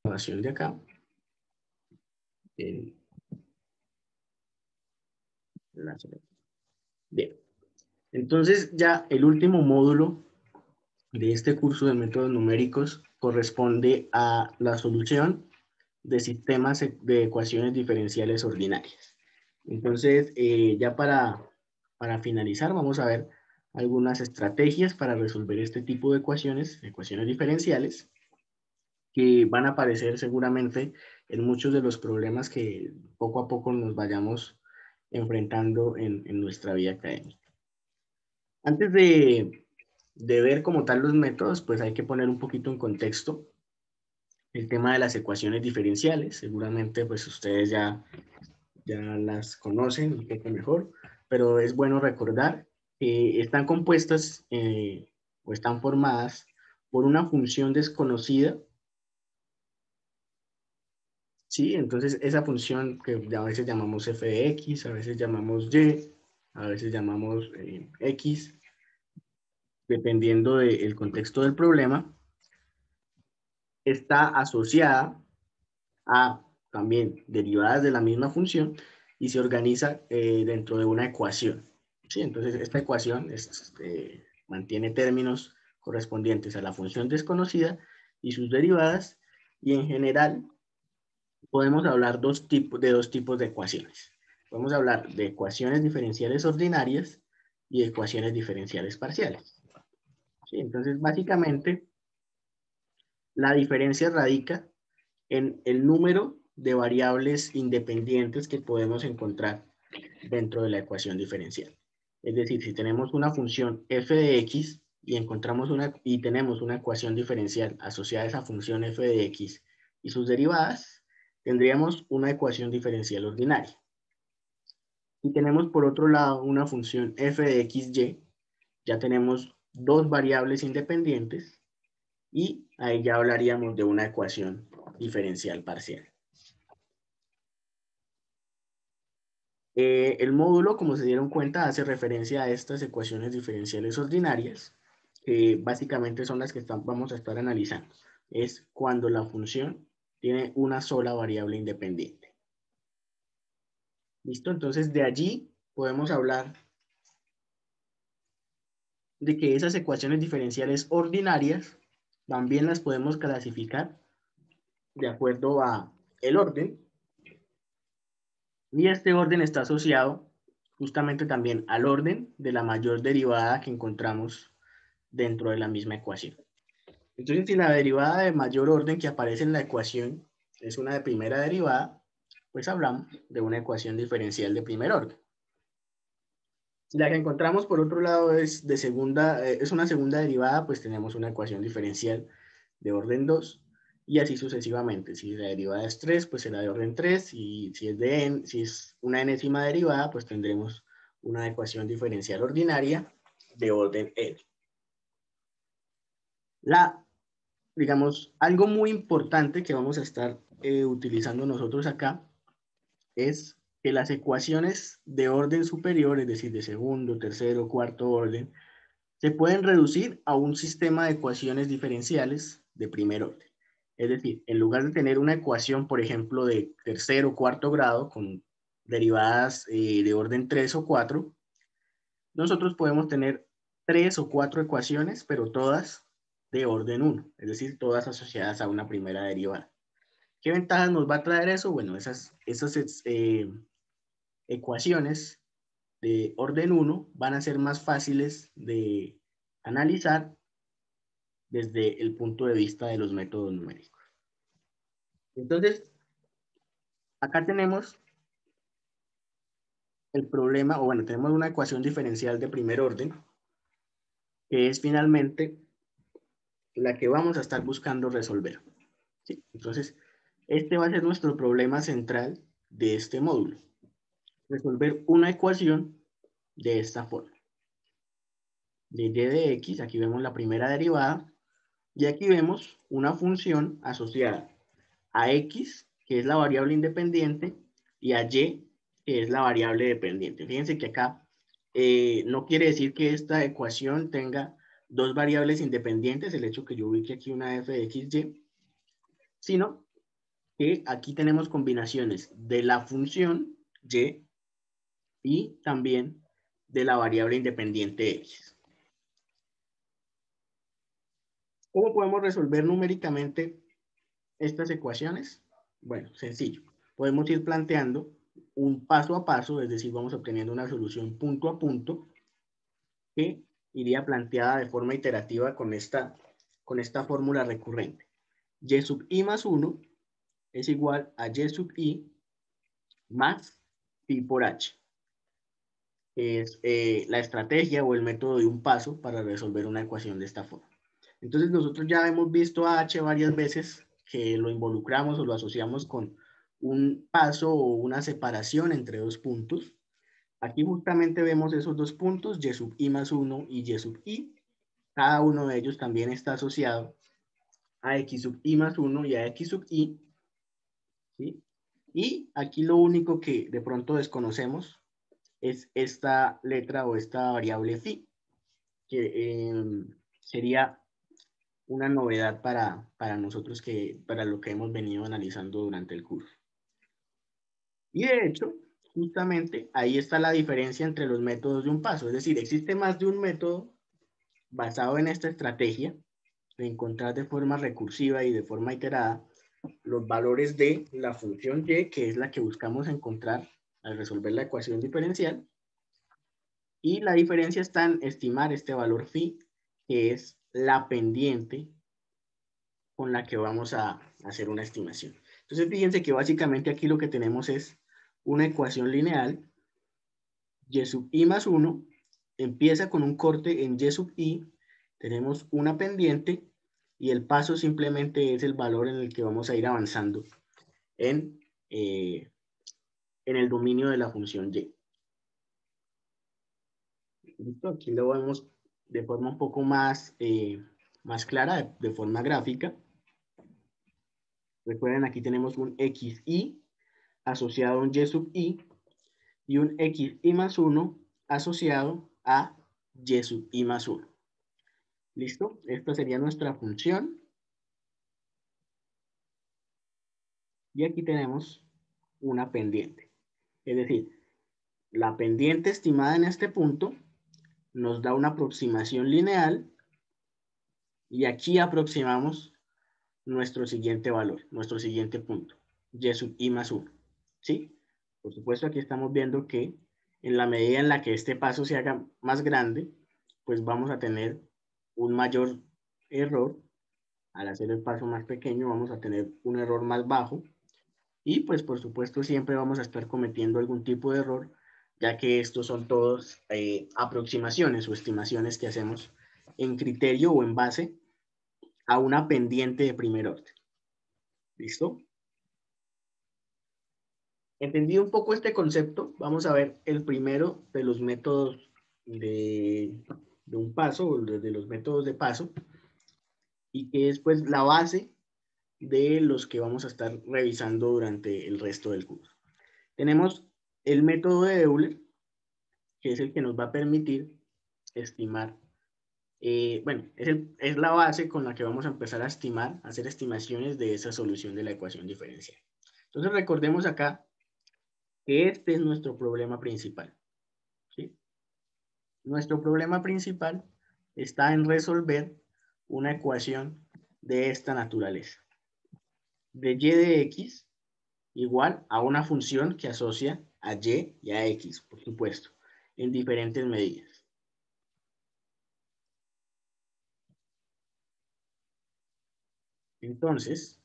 grabación de acá. Bien. Entonces ya el último módulo de este curso de métodos numéricos corresponde a la solución de sistemas de ecuaciones diferenciales ordinarias. Entonces, ya para finalizar, vamos a ver algunas estrategias para resolver este tipo de ecuaciones diferenciales, que van a aparecer seguramente en muchos de los problemas que poco a poco nos vayamos enfrentando en nuestra vida académica. Antes de ver como tal los métodos, pues hay que poner un poquito en contexto el tema de las ecuaciones diferenciales. Seguramente pues ustedes ya las conocen un poco mejor, pero es bueno recordar que están compuestas o están formadas por una función desconocida. Sí, entonces esa función que a veces llamamos f de x, a veces llamamos y, a veces llamamos x, dependiendo del contexto del problema, está asociada a también derivadas de la misma función y se organiza dentro de una ecuación. ¿Sí? Entonces esta ecuación mantiene términos correspondientes a la función desconocida y sus derivadas, y en general podemos hablar de dos tipos de ecuaciones. Podemos hablar de ecuaciones diferenciales ordinarias y ecuaciones diferenciales parciales. ¿Sí? Entonces, básicamente, la diferencia radica en el número de variables independientes que podemos encontrar dentro de la ecuación diferencial. Es decir, si tenemos una función f de x y tenemos una ecuación diferencial asociada a esa función f de x y sus derivadas, tendríamos una ecuación diferencial ordinaria. Si tenemos por otro lado una función f de xy, ya tenemos dos variables independientes y ahí ya hablaríamos de una ecuación diferencial parcial. El módulo, como se dieron cuenta, hace referencia a estas ecuaciones diferenciales ordinarias, que básicamente son las que vamos a estar analizando. Es cuando la función tiene una sola variable independiente. ¿Listo? Entonces, de allí podemos hablar de que esas ecuaciones diferenciales ordinarias también las podemos clasificar de acuerdo a el orden, y este orden está asociado justamente también al orden de la mayor derivada que encontramos dentro de la misma ecuación. Entonces, si la derivada de mayor orden que aparece en la ecuación es una de primera derivada, pues hablamos de una ecuación diferencial de primer orden. Si la que encontramos por otro lado es una segunda derivada, pues tenemos una ecuación diferencial de orden 2, y así sucesivamente. Si la derivada es 3, pues será de orden 3, y si es una enésima derivada, pues tendremos una ecuación diferencial ordinaria de orden n. Digamos, algo muy importante que vamos a estar utilizando nosotros acá es que las ecuaciones de orden superior, es decir, de segundo, tercero, cuarto orden, se pueden reducir a un sistema de ecuaciones diferenciales de primer orden. Es decir, en lugar de tener una ecuación, por ejemplo, de tercer o cuarto grado con derivadas de orden 3 o 4, nosotros podemos tener 3 o 4 ecuaciones, pero todas de orden 1, es decir, todas asociadas a una primera derivada. ¿Qué ventajas nos va a traer eso? Bueno, esas ecuaciones de orden 1 van a ser más fáciles de analizar desde el punto de vista de los métodos numéricos. Entonces, acá tenemos el problema, o bueno, tenemos una ecuación diferencial de primer orden, que es finalmente la que vamos a estar buscando resolver. ¿Sí? Entonces, este va a ser nuestro problema central de este módulo. Resolver una ecuación de esta forma. De y de x, aquí vemos la primera derivada, y aquí vemos una función asociada a x, que es la variable independiente, y a y, que es la variable dependiente. Fíjense que acá no quiere decir que esta ecuación tenga dos variables independientes, el hecho que yo ubique aquí una f de x, y, sino que aquí tenemos combinaciones de la función y también de la variable independiente x. ¿Cómo podemos resolver numéricamente estas ecuaciones? Bueno, sencillo. Podemos ir planteando un paso a paso, es decir, vamos obteniendo una solución punto a punto que iría planteada de forma iterativa con esta fórmula recurrente. Y sub i más 1 es igual a y sub i más pi por h. Es la estrategia o el método de un paso para resolver una ecuación de esta forma. Entonces nosotros ya hemos visto a h varias veces que lo involucramos o lo asociamos con un paso o una separación entre dos puntos. Aquí justamente vemos esos dos puntos, y sub i más 1 y y sub i. Cada uno de ellos también está asociado a x sub i más 1 y a x sub i. ¿Sí? Y aquí lo único que de pronto desconocemos es esta letra o esta variable phi, que sería una novedad para nosotros, para lo que hemos venido analizando durante el curso. Y de hecho, justamente ahí está la diferencia entre los métodos de un paso. Es decir, existe más de un método basado en esta estrategia de encontrar de forma recursiva y de forma iterada los valores de la función y, que es la que buscamos encontrar al resolver la ecuación diferencial. Y la diferencia está en estimar este valor phi, que es la pendiente con la que vamos a hacer una estimación. Entonces, fíjense que básicamente aquí lo que tenemos es una ecuación lineal, y sub i más 1, empieza con un corte en y sub i, tenemos una pendiente, y el paso simplemente es el valor en el que vamos a ir avanzando en el dominio de la función y. ¿Listo? Aquí lo vemos de forma un poco más, más clara, de forma gráfica. Recuerden, aquí tenemos un xi asociado a un y sub i y un xi más 1 asociado a y sub i más 1. ¿Listo? Esta sería nuestra función. Y aquí tenemos una pendiente. Es decir, la pendiente estimada en este punto nos da una aproximación lineal y aquí aproximamos nuestro siguiente valor, nuestro siguiente punto, y sub i más 1. ¿Sí? Por supuesto, aquí estamos viendo que en la medida en la que este paso se haga más grande, pues vamos a tener un mayor error. Al hacer el paso más pequeño, vamos a tener un error más bajo. Y pues por supuesto siempre vamos a estar cometiendo algún tipo de error, ya que estos son todos aproximaciones o estimaciones que hacemos en criterio o en base a una pendiente de primer orden. ¿Listo? Entendido un poco este concepto, vamos a ver el primero de los métodos de un paso, o de los métodos de paso, y que es pues la base de los que vamos a estar revisando durante el resto del curso. Tenemos el método de Euler, que es el que nos va a permitir estimar, bueno, es la base con la que vamos a empezar a estimar, a hacer estimaciones de esa solución de la ecuación diferencial. Entonces recordemos acá que este es nuestro problema principal, ¿sí? Nuestro problema principal está en resolver una ecuación de esta naturaleza, de y de x igual a una función que asocia a y y a x, por supuesto, en diferentes medidas. Entonces,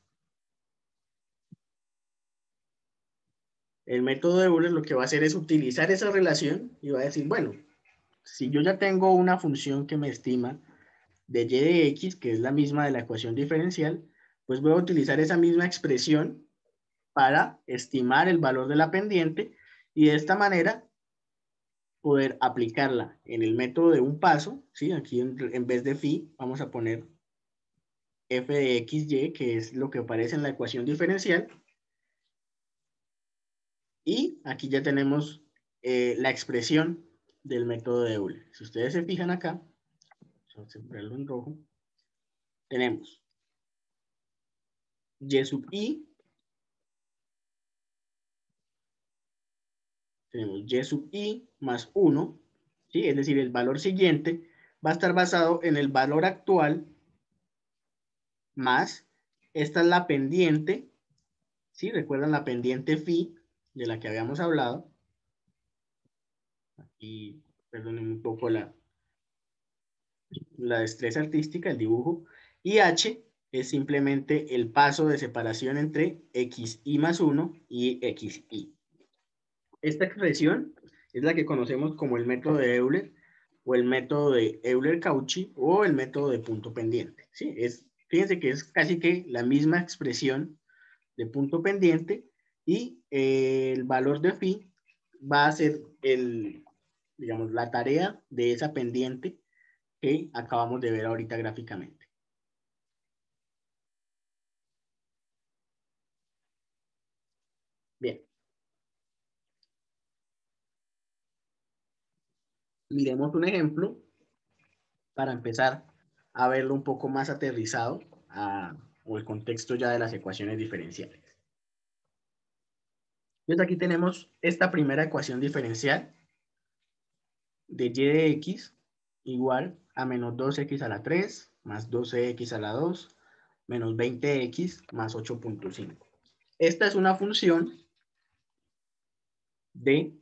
el método de Euler lo que va a hacer es utilizar esa relación y va a decir, bueno, si yo ya tengo una función que me estima de y de x, que es la misma de la ecuación diferencial, pues voy a utilizar esa misma expresión para estimar el valor de la pendiente y de esta manera poder aplicarla en el método de un paso, ¿sí? Aquí en vez de phi vamos a poner f de xy, que es lo que aparece en la ecuación diferencial. Y aquí ya tenemos la expresión del método de Euler. Si ustedes se fijan acá, vamos a ponerlo en rojo, tenemos y sub i tenemos y sub i más 1, ¿sí? Es decir, el valor siguiente va a estar basado en el valor actual más, esta es la pendiente, ¿sí? Recuerdan la pendiente phi de la que habíamos hablado. Aquí, perdonen un poco la destreza artística, el dibujo. Y h es simplemente el paso de separación entre xi más 1 y xi. Esta expresión es la que conocemos como el método de Euler o el método de Euler-Cauchy o el método de punto pendiente. ¿Sí? Fíjense que es casi que la misma expresión de punto pendiente y el valor de phi va a ser digamos, la tarea de esa pendiente que acabamos de ver ahorita gráficamente. Bien. Miremos un ejemplo para empezar a verlo un poco más aterrizado o el contexto ya de las ecuaciones diferenciales. Entonces aquí tenemos esta primera ecuación diferencial de y de x igual a menos 2x a la 3 más 12x a la 2 menos 20x más 8.5. Esta es una función de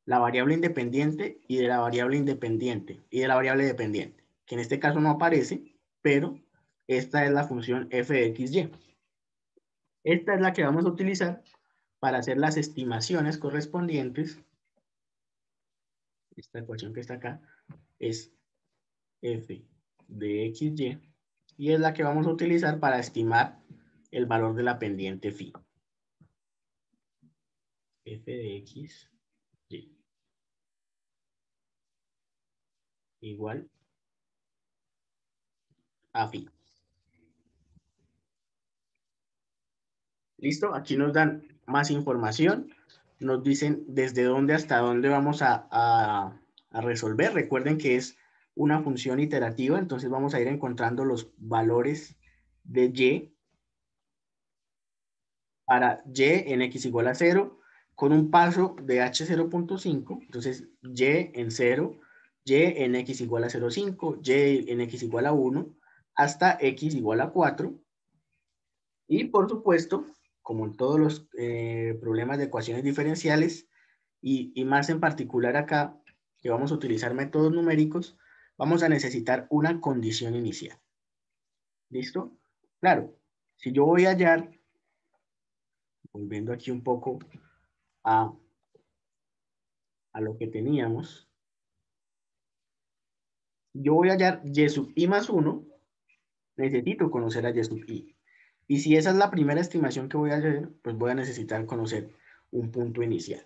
la variable independiente y de la variable independiente y de la variable dependiente, que en este caso no aparece, pero esta es la función f de xy. Esta es la que vamos a utilizar para hacer las estimaciones correspondientes. Esta ecuación que está acá es f de xy y es la que vamos a utilizar para estimar el valor de la pendiente phi. F de xy igual a phi. ¿Listo? Aquí nos dan más información. Nos dicen desde dónde hasta dónde vamos a resolver. Recuerden que es una función iterativa, entonces vamos a ir encontrando los valores de y para y en x igual a 0 con un paso de h 0.5. Entonces y en 0, y en x igual a 0.5, y en x igual a 1, hasta x igual a 4. Y por supuesto, como en todos los problemas de ecuaciones diferenciales, y más en particular acá, que vamos a utilizar métodos numéricos, vamos a necesitar una condición inicial. ¿Listo? Claro, si yo voy a hallar, volviendo aquí un poco a lo que teníamos, yo voy a hallar y sub i más 1, necesito conocer a y sub i. Y si esa es la primera estimación que voy a hacer, pues voy a necesitar conocer un punto inicial.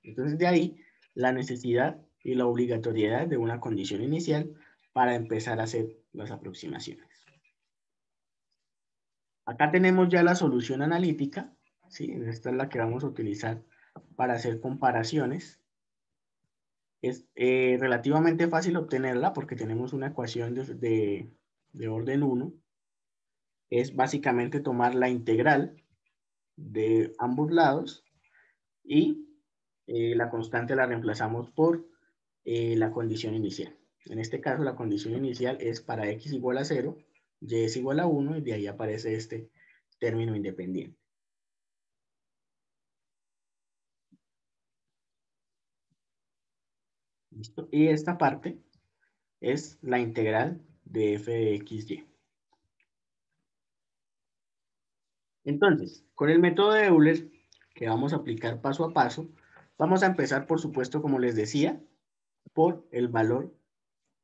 Entonces, de ahí la necesidad y la obligatoriedad de una condición inicial para empezar a hacer las aproximaciones. Acá tenemos ya la solución analítica, ¿sí? Esta es la que vamos a utilizar para hacer comparaciones. Es relativamente fácil obtenerla porque tenemos una ecuación de orden 1. Es básicamente tomar la integral de ambos lados y la constante la reemplazamos por la condición inicial. En este caso, la condición inicial es para x igual a 0, y es igual a 1, y de ahí aparece este término independiente. ¿Listo? Y esta parte es la integral de f de xy. Entonces, con el método de Euler, que vamos a aplicar paso a paso, vamos a empezar, por supuesto, como les decía, por el valor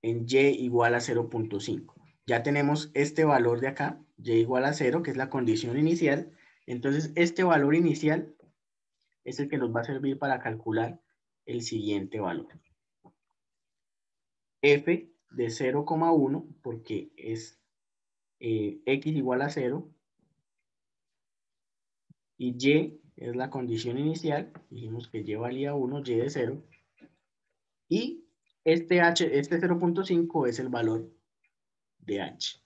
en y igual a 0.5. Ya tenemos este valor de acá, y igual a 0, que es la condición inicial. Entonces, este valor inicial es el que nos va a servir para calcular el siguiente valor. F de 0,1, porque es x igual a 0, y y es la condición inicial, dijimos que y valía 1, y de 0, y este 0.5 es el valor de h.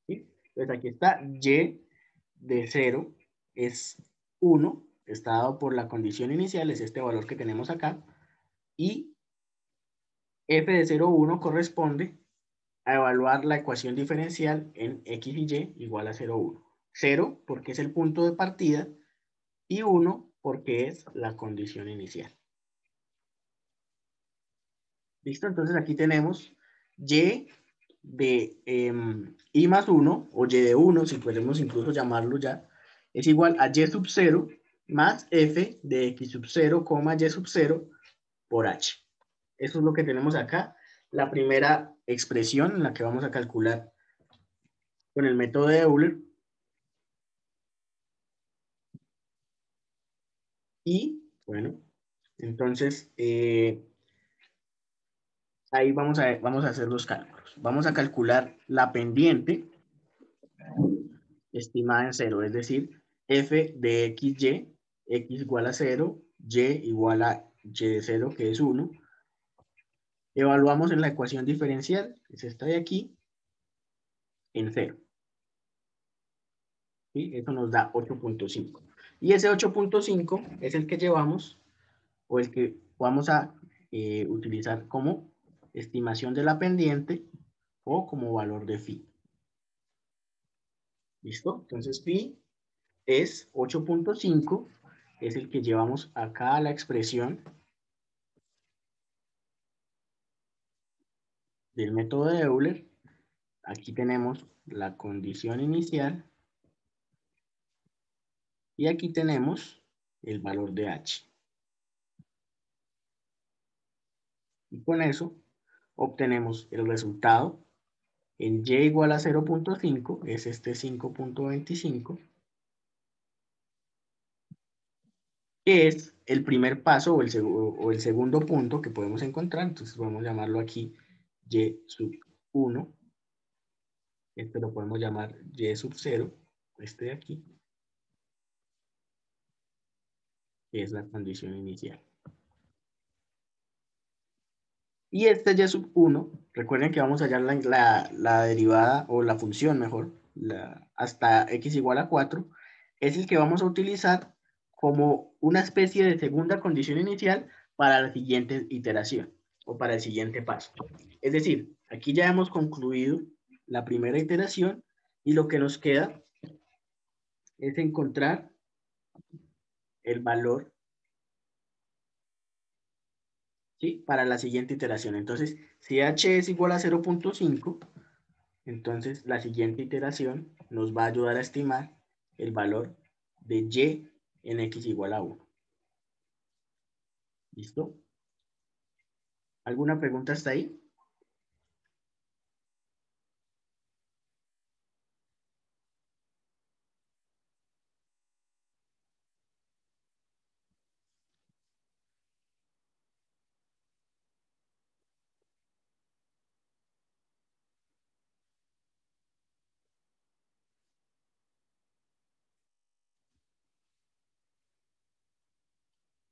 ¿Sí? Entonces aquí está y de 0 es 1, está dado por la condición inicial, es este valor que tenemos acá, y f de 0, 1 corresponde a evaluar la ecuación diferencial en x y y igual a 0, 1. 0 porque es el punto de partida y 1 porque es la condición inicial. ¿Listo? Entonces aquí tenemos y de i más 1, o y de 1, si podemos incluso llamarlo ya, es igual a y sub 0 más f de x sub 0, y sub 0 por h. Eso es lo que tenemos acá. La primera expresión en la que vamos a calcular con el método de Euler. Y, bueno, entonces, ahí vamos a hacer los cálculos. Vamos a calcular la pendiente estimada en 0, es decir, f de xy, x igual a 0, y igual a y de 0, que es 1. Evaluamos en la ecuación diferencial, que es esta de aquí, en 0. ¿Sí? Eso nos da 8.5. Y ese 8.5 es el que llevamos, o el que vamos a utilizar como estimación de la pendiente o como valor de phi. ¿Listo? Entonces phi es 8.5, es el que llevamos acá a la expresión del método de Euler. Aquí tenemos la condición inicial y aquí tenemos el valor de h. Y con eso obtenemos el resultado en y igual a 0.5, es este 5.25, que es el primer paso o el segundo punto que podemos encontrar. Entonces podemos llamarlo aquí y sub 1. Este lo podemos llamar y sub 0, este de aquí, que es la condición inicial. Y este y sub 1, recuerden que vamos a hallar la derivada, o la función mejor, hasta x igual a 4, es el que vamos a utilizar como una especie de segunda condición inicial para la siguiente iteración, o para el siguiente paso. Es decir, aquí ya hemos concluido la primera iteración, y lo que nos queda es encontrar el valor, ¿sí?, para la siguiente iteración. Entonces, si h es igual a 0.5, entonces la siguiente iteración nos va a ayudar a estimar el valor de y en x igual a 1. ¿Listo? ¿Alguna pregunta hasta ahí?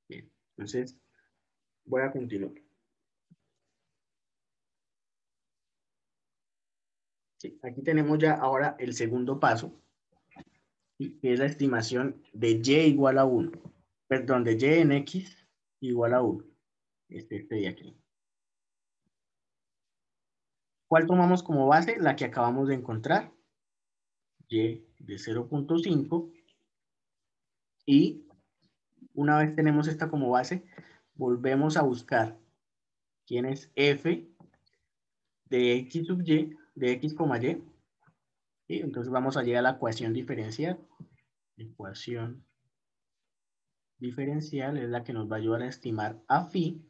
Bien, entonces voy a continuar. Sí, aquí tenemos ya ahora el segundo paso, ¿sí?, que es la estimación de y igual a 1. Perdón, de y en x igual a 1. Este de aquí. ¿Cuál tomamos como base? La que acabamos de encontrar, y de 0.5. Y una vez tenemos esta como base, volvemos a buscar quién es f de x sub y, de x, y. ¿Sí? Entonces vamos a llegar a la ecuación diferencial. Ecuación diferencial es la que nos va a ayudar a estimar a phi.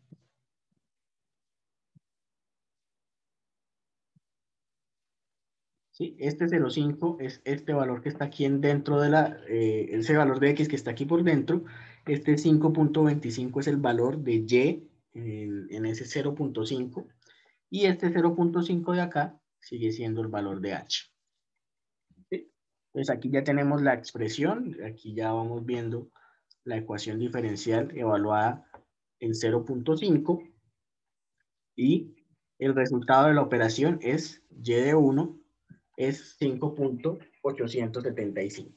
¿Sí? Este 0.5 es este valor que está aquí dentro de ese valor de x que está aquí por dentro. Este 5.25 es el valor de y en ese 0.5. Y este 0.5 de acá sigue siendo el valor de h. ¿Sí? Entonces aquí ya tenemos la expresión, aquí ya vamos viendo la ecuación diferencial evaluada en 0.5, y el resultado de la operación es y de 1 es 5.875.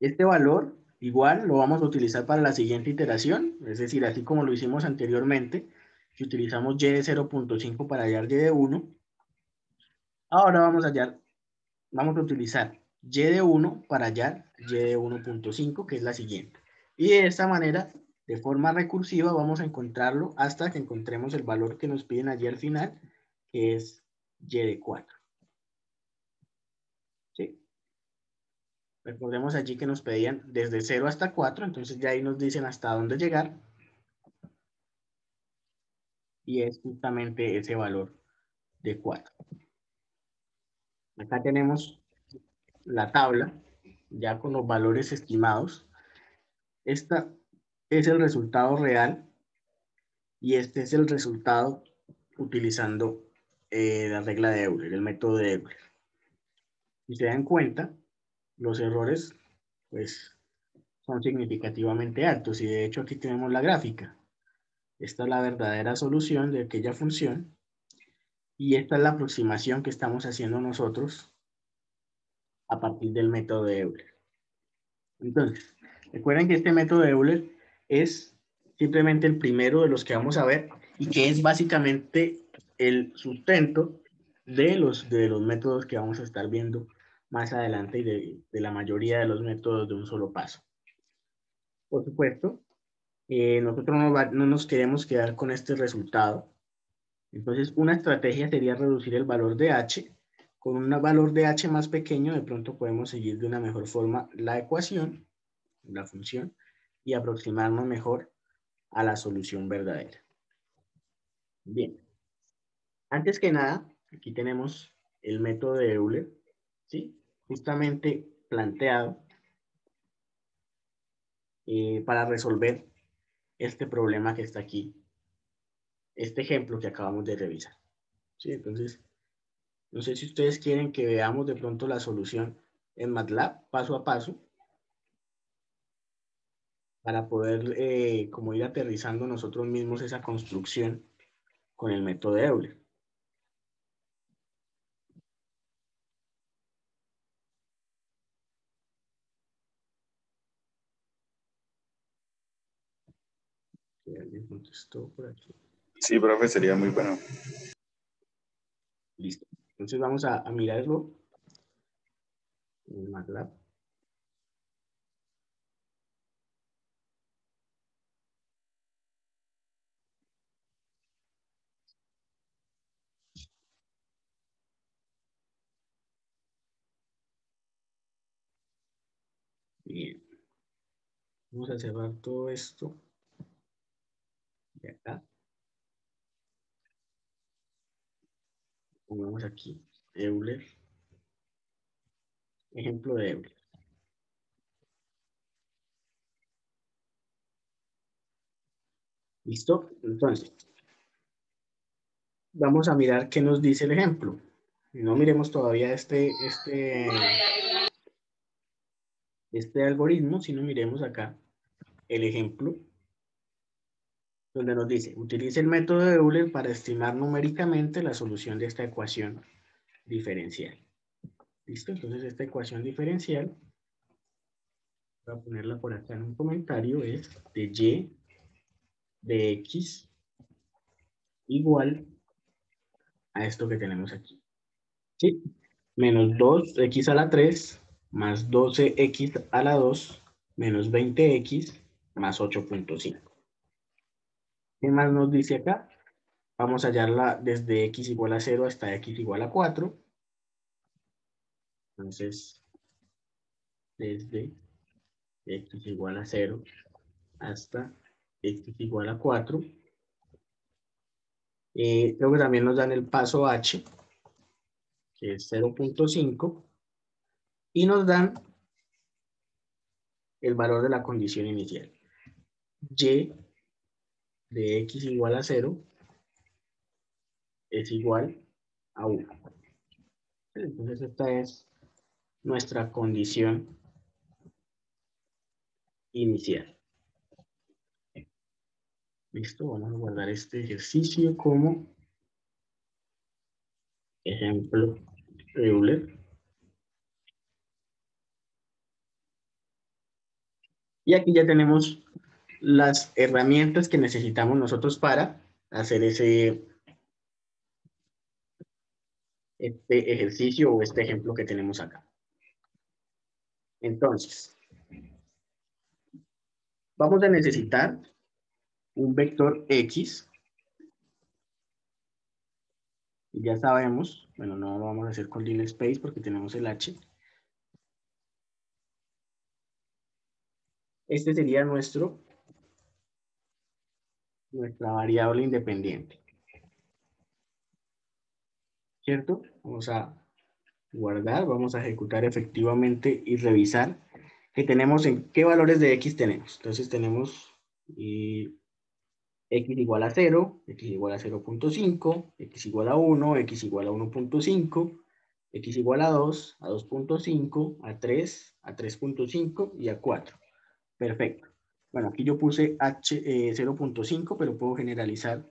Este valor igual lo vamos a utilizar para la siguiente iteración, es decir, así como lo hicimos anteriormente, si utilizamos y de 0.5 para hallar y de 1, ahora vamos a utilizar y de 1 para hallar y de 1.5, que es la siguiente. Y de esta manera, de forma recursiva, vamos a encontrarlo hasta que encontremos el valor que nos piden allí al final, que es y de 4. ¿Sí? Recordemos allí que nos pedían desde 0 hasta 4, entonces ya ahí nos dicen hasta dónde llegar. Y es justamente ese valor de 4. Acá tenemos la tabla, ya con los valores estimados. Esta es el resultado real y este es el resultado utilizando la regla de Euler, el método de Euler. Si se dan cuenta, los errores pues son significativamente altos y de hecho aquí tenemos la gráfica. Esta es la verdadera solución de aquella función y esta es la aproximación que estamos haciendo nosotros a partir del método de Euler. Entonces, recuerden que este método de Euler es simplemente el primero de los que vamos a ver y que es básicamente el sustento de los métodos que vamos a estar viendo más adelante y de la mayoría de los métodos de un solo paso. Por supuesto, nosotros no nos queremos quedar con este resultado. Entonces, una estrategia sería reducir el valor de h. Con un valor de h más pequeño, de pronto podemos seguir de una mejor forma la ecuación, la función, y aproximarnos mejor a la solución verdadera. Bien. Antes que nada, aquí tenemos el método de Euler, ¿sí? Justamente planteado para resolver este problema que está aquí, este ejemplo que acabamos de revisar. ¿Sí? Entonces, no sé si ustedes quieren que veamos de pronto la solución en MATLAB, paso a paso, para poder como ir aterrizando nosotros mismos esa construcción con el método de Euler. ¿Alguien contestó por aquí? Sí, profe, sería muy bueno. Listo. Entonces vamos a mirarlo en MATLAB. Bien. Vamos a cerrar todo esto de acá. Pongamos aquí Euler. Ejemplo de Euler. ¿Listo? Entonces, vamos a mirar qué nos dice el ejemplo. No miremos todavía este algoritmo, sino miremos acá el ejemplo, donde nos dice, utilice el método de Euler para estimar numéricamente la solución de esta ecuación diferencial. ¿Listo? Entonces, esta ecuación diferencial, voy a ponerla por acá en un comentario, es de y de x igual a esto que tenemos aquí. ¿Sí? Menos 2x a la 3 más 12x a la 2 menos 20x más 8.5. ¿Qué más nos dice acá? Vamos a hallarla desde x igual a 0 hasta x igual a 4. Entonces, desde x igual a 0 hasta x igual a 4. Creo que también nos dan el paso h, que es 0.5. Y nos dan el valor de la condición inicial. Y de x igual a 0 es igual a 1. Entonces esta es nuestra condición inicial. Listo, vamos a guardar este ejercicio como ejemplo Euler. Y aquí ya tenemos las herramientas que necesitamos nosotros para hacer este ejercicio o este ejemplo que tenemos acá. Entonces, vamos a necesitar un vector X. Y ya sabemos, bueno, no lo vamos a hacer con linspace porque tenemos el H. Este sería nuestra variable independiente. ¿Cierto? Vamos a guardar, vamos a ejecutar efectivamente y revisar que tenemos en qué valores de X tenemos. Entonces tenemos X igual a 0, X igual a 0.5, X igual a 1, X igual a 1.5, X igual a 2, a 2.5, a 3, a 3.5 y a 4. Perfecto. Bueno, aquí yo puse H 0.5, pero puedo generalizar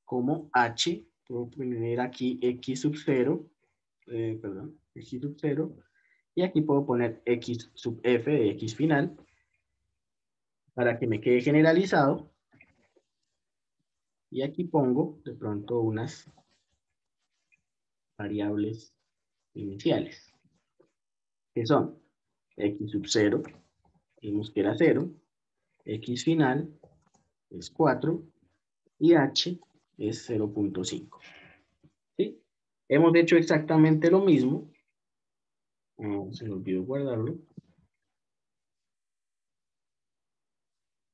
como H. Puedo poner aquí X sub 0, X sub 0. Y aquí puedo poner X sub F de X final para que me quede generalizado. Y aquí pongo de pronto unas variables iniciales, que son X sub 0, vimos que era 0, X final es 4 y H es 0.5. ¿Sí? Hemos hecho exactamente lo mismo. Se me olvidó guardarlo.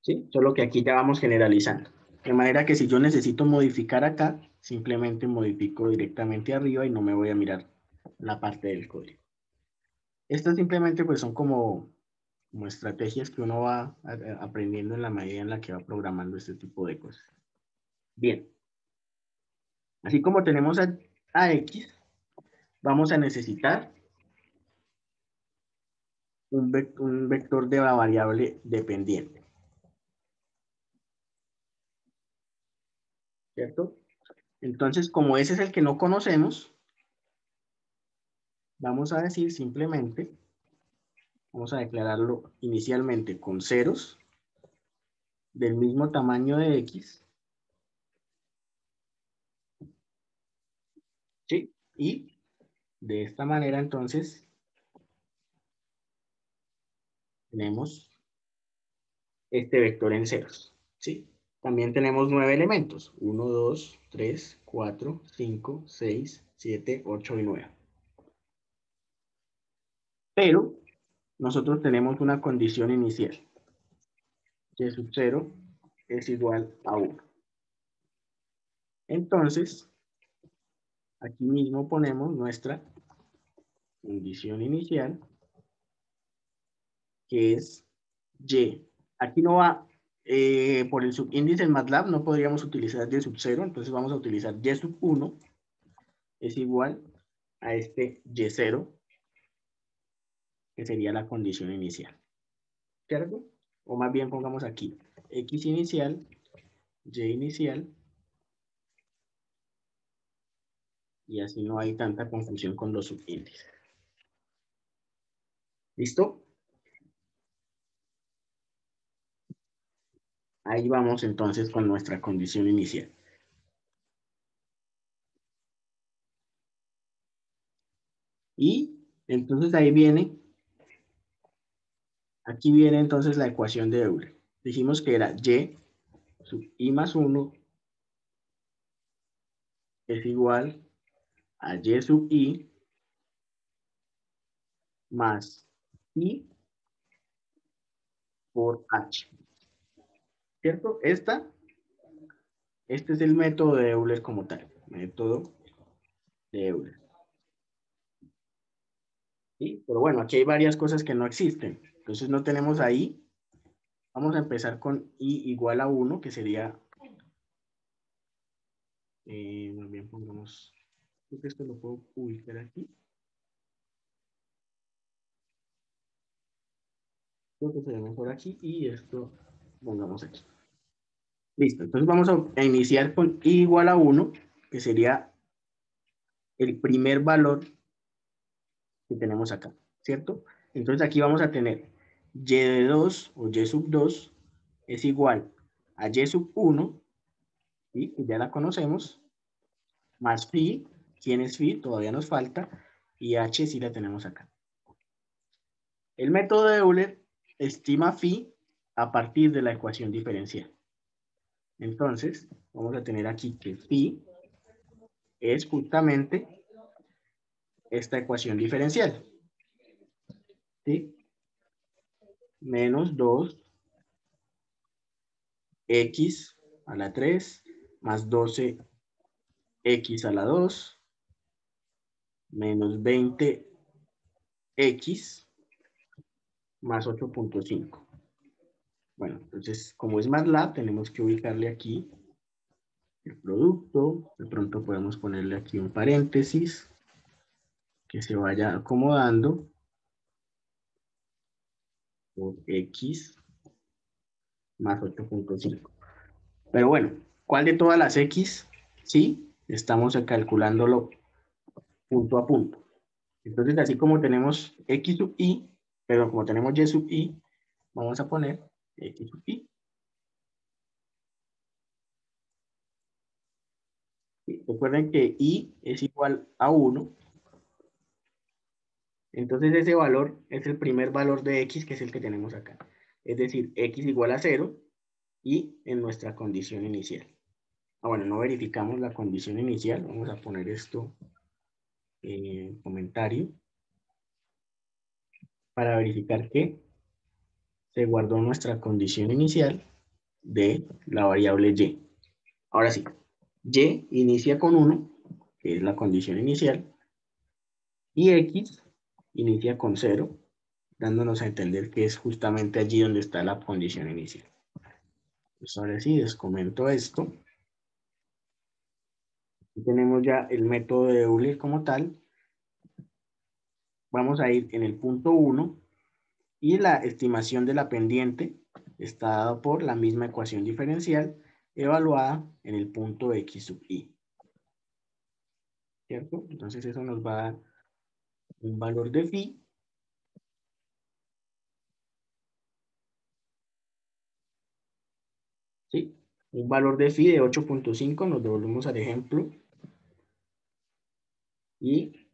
¿Sí? Solo que aquí ya vamos generalizando. De manera que si yo necesito modificar acá, simplemente modifico directamente arriba y no me voy a mirar la parte del código. Estas simplemente pues son como estrategias que uno va aprendiendo en la medida en la que va programando este tipo de cosas. Bien. Así como tenemos a X, vamos a necesitar un vector de la variable dependiente. ¿Cierto? Entonces, como ese es el que no conocemos, vamos a decir simplemente, vamos a declararlo inicialmente con ceros del mismo tamaño de X. ¿Sí? Y de esta manera, entonces, tenemos este vector en ceros. ¿Sí? También tenemos 9 elementos. 1, 2, 3, 4, 5, 6, 7, 8 y 9. Pero nosotros tenemos una condición inicial. Y sub 0 es igual a 1. Entonces, aquí mismo ponemos nuestra condición inicial, que es Y. Aquí no va, por el subíndice en MATLAB no podríamos utilizar Y sub 0, entonces vamos a utilizar Y sub 1 es igual a este Y0, que sería la condición inicial. ¿Cierto? O más bien pongamos aquí X inicial, Y inicial, y así no hay tanta confusión con los subíndices. ¿Listo? Ahí vamos entonces con nuestra condición inicial. Y entonces ahí viene, aquí viene entonces la ecuación de Euler. Dijimos que era Y sub I más 1 es igual a Y sub I más I por H. ¿Cierto? Este es el método de Euler como tal. Método de Euler. ¿Sí? Pero bueno, aquí hay varias cosas que no existen. Entonces no tenemos ahí. Vamos a empezar con I igual a 1, que sería... más bien pongamos... Creo que esto lo puedo ubicar aquí. Creo que se ve mejor aquí y esto pongamos aquí. Listo, entonces vamos a iniciar con I igual a 1, que sería el primer valor que tenemos acá, ¿cierto? Entonces aquí vamos a tener y de 2 o y sub 2 es igual a y sub 1, ¿sí? Que ya la conocemos, más phi. ¿Quién es phi? Todavía nos falta. Y h sí la tenemos acá. El método de Euler estima phi a partir de la ecuación diferencial. Entonces, vamos a tener aquí que phi es justamente esta ecuación diferencial, ¿sí? Menos 2x a la 3 más 12x a la 2 menos 20x más 8.5. Bueno, entonces, como es MATLAB, tenemos que ubicarle aquí el producto. De pronto podemos ponerle aquí un paréntesis que se vaya acomodando por x más 8.5. Pero bueno, ¿cuál de todas las x? Sí, estamos calculándolo punto a punto. Entonces, así como tenemos x sub i, pero como tenemos y sub i, vamos a poner x sub i. Sí, recuerden que i es igual a 1. Entonces, ese valor es el primer valor de x, que es el que tenemos acá. Es decir, x igual a 0 y en nuestra condición inicial. Bueno, no verificamos la condición inicial. Vamos a poner esto en comentario para verificar que se guardó nuestra condición inicial de la variable y. Ahora sí, y inicia con 1, que es la condición inicial, y x inicia con 0, dándonos a entender que es justamente allí donde está la condición inicial. Pues ahora sí, les comento esto. Aquí tenemos ya el método de Euler como tal. Vamos a ir en el punto 1 y la estimación de la pendiente está dada por la misma ecuación diferencial evaluada en el punto x sub i. ¿Cierto? Entonces eso nos va a dar un valor de phi. ¿Sí? Un valor de phi de 8.5, nos devolvemos al ejemplo. Y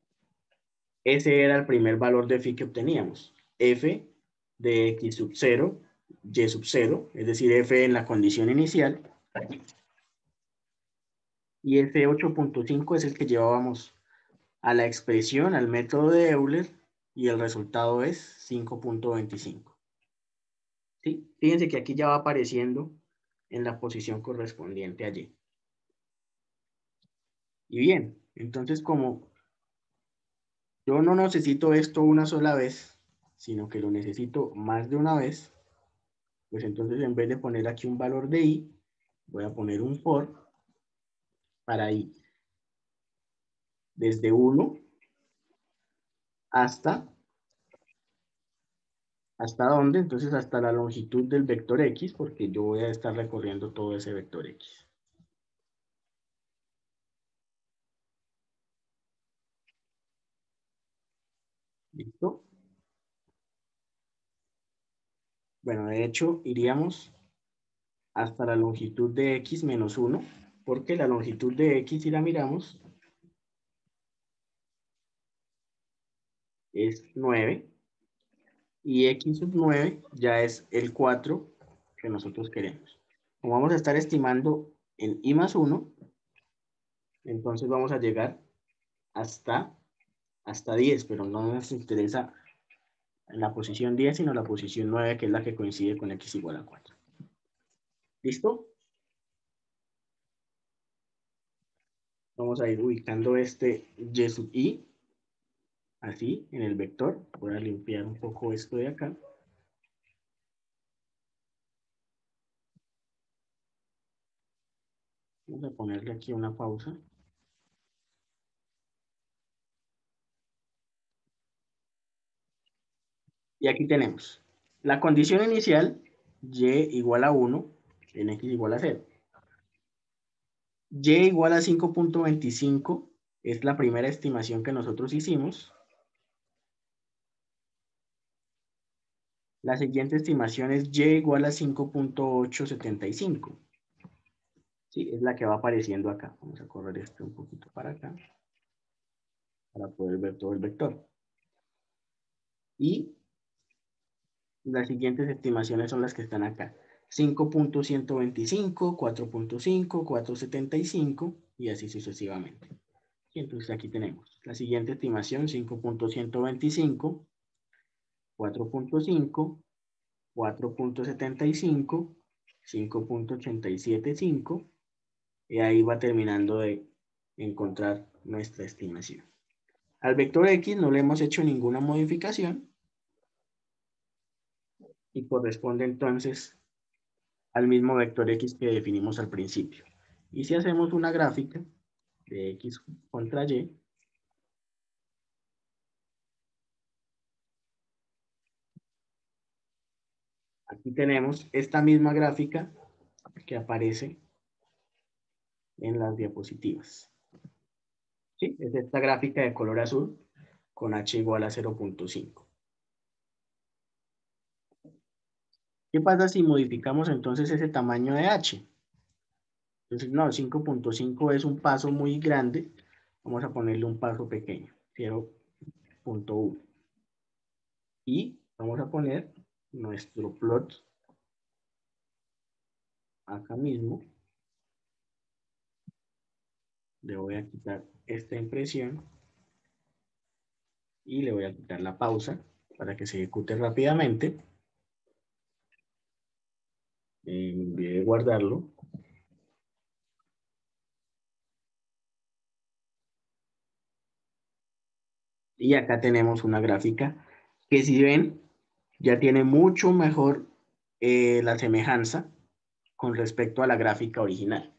ese era el primer valor de phi que obteníamos. F de x sub 0, y sub 0, es decir, f en la condición inicial. Y ese 8.5 es el que llevábamos a la expresión, al método de Euler, y el resultado es 5.25. ¿Sí? Fíjense que aquí ya va apareciendo en la posición correspondiente allí. Y bien, entonces como yo no necesito esto una sola vez, sino que lo necesito más de una vez, pues entonces en vez de poner aquí un valor de i, voy a poner un for para i desde 1 hasta ¿hasta dónde? Entonces hasta la longitud del vector x, porque yo voy a estar recorriendo todo ese vector x. ¿Listo? Bueno, de hecho, iríamos hasta la longitud de x menos 1, porque la longitud de x, si la miramos, es 9, y x sub 9 ya es el 4 que nosotros queremos. Como vamos a estar estimando en i más 1, entonces vamos a llegar hasta 10, pero no nos interesa en la posición 10, sino la posición 9, que es la que coincide con x igual a 4. ¿Listo? Vamos a ir ubicando este y sub i, así, en el vector. Voy a limpiar un poco esto de acá. Vamos a ponerle aquí una pausa. Y aquí tenemos la condición inicial, y igual a 1, en x igual a 0. Y igual a 5.25 es la primera estimación que nosotros hicimos. La siguiente estimación es y igual a 5.875. Sí, es la que va apareciendo acá. Vamos a correr esto un poquito para acá, para poder ver todo el vector. Y las siguientes estimaciones son las que están acá. 5.125, 4.5, 4.75 y así sucesivamente. Y entonces aquí tenemos la siguiente estimación, 5.125, 4.5, 4.75, 5.875 y ahí va terminando de encontrar nuestra estimación. Al vector X no le hemos hecho ninguna modificación y corresponde entonces al mismo vector X que definimos al principio. Y si hacemos una gráfica de X contra Y, aquí tenemos esta misma gráfica que aparece en las diapositivas. ¿Sí? Es esta gráfica de color azul con H igual a 0.5. ¿Qué pasa si modificamos entonces ese tamaño de H? Entonces, no, 5.5 es un paso muy grande. Vamos a ponerle un paso pequeño, 0.1. Y vamos a poner nuestro plot acá mismo. Le voy a quitar esta impresión y le voy a quitar la pausa para que se ejecute rápidamente. Me olvidé de guardarlo. Y acá tenemos una gráfica que, si ven, ya tiene mucho mejor la semejanza con respecto a la gráfica original.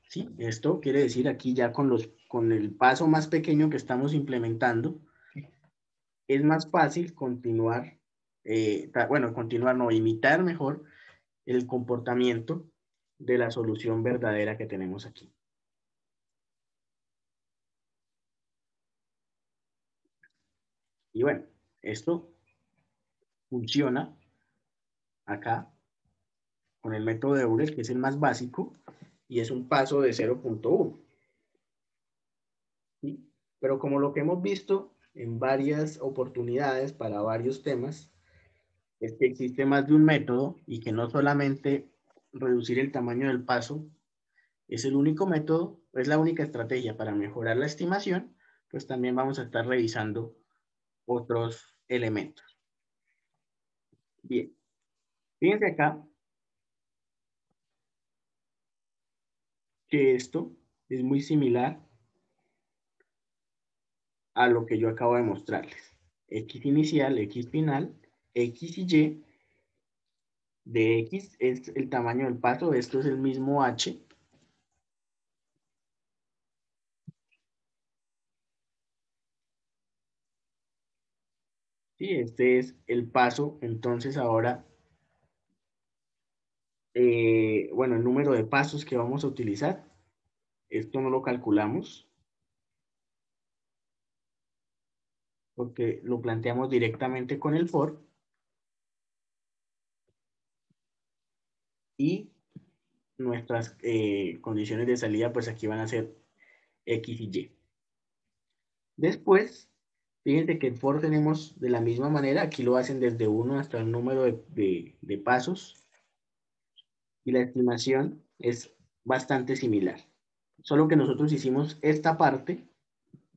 ¿Sí? Esto quiere decir aquí ya con el paso más pequeño que estamos implementando, es más fácil continuar, no, imitar mejor el comportamiento de la solución verdadera que tenemos aquí. Y bueno, esto funciona acá con el método de Euler, que es el más básico, y es un paso de 0.1. ¿Sí? Pero como lo que hemos visto en varias oportunidades para varios temas, es que existe más de un método y que no solamente reducir el tamaño del paso es el único método, es la única estrategia para mejorar la estimación, pues también vamos a estar revisando otros elementos. Bien, fíjense acá que esto es muy similar a lo que yo acabo de mostrarles. X inicial, X final, X y Y de X es el tamaño del paso, esto es el mismo H. Sí, este es el paso, entonces ahora, bueno, el número de pasos que vamos a utilizar, esto no lo calculamos, porque lo planteamos directamente con el for, y nuestras condiciones de salida, pues aquí van a ser X y Y. Después, fíjense que el for tenemos de la misma manera, aquí lo hacen desde 1 hasta el número de pasos, y la estimación es bastante similar. Solo que nosotros hicimos esta parte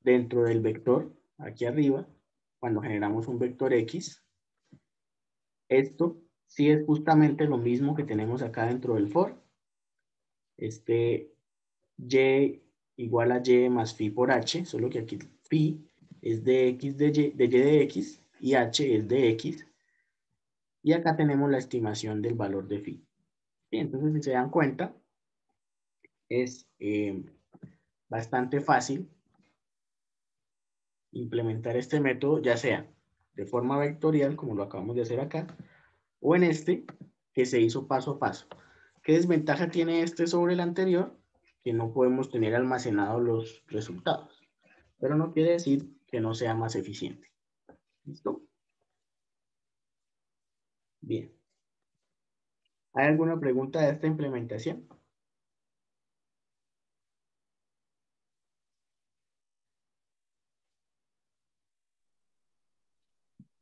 dentro del vector, aquí arriba, cuando generamos un vector X. Esto sí es justamente lo mismo que tenemos acá dentro del for. Este Y igual a Y más phi por H, solo que aquí phi es de X de Y de X y H es de X. Y acá tenemos la estimación del valor de phi. Bien, entonces, si se dan cuenta, es bastante fácil implementar este método, ya sea de forma vectorial, como lo acabamos de hacer acá, o en este, que se hizo paso a paso. ¿Qué desventaja tiene este sobre el anterior? Que no podemos tener almacenados los resultados, pero no quiere decir que no sea más eficiente. ¿Listo? Bien. ¿Hay alguna pregunta de esta implementación?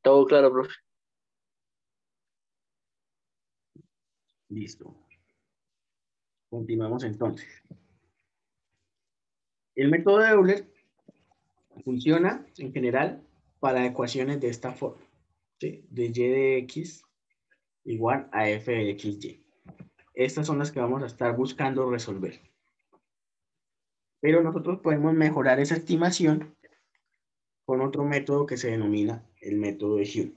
Todo claro, profe. Listo. Continuamos entonces. El método de Euler funciona en general para ecuaciones de esta forma, ¿sí? De y de x igual a f de xy. Estas son las que vamos a estar buscando resolver. Pero nosotros podemos mejorar esa estimación con otro método que se denomina el método de Hume.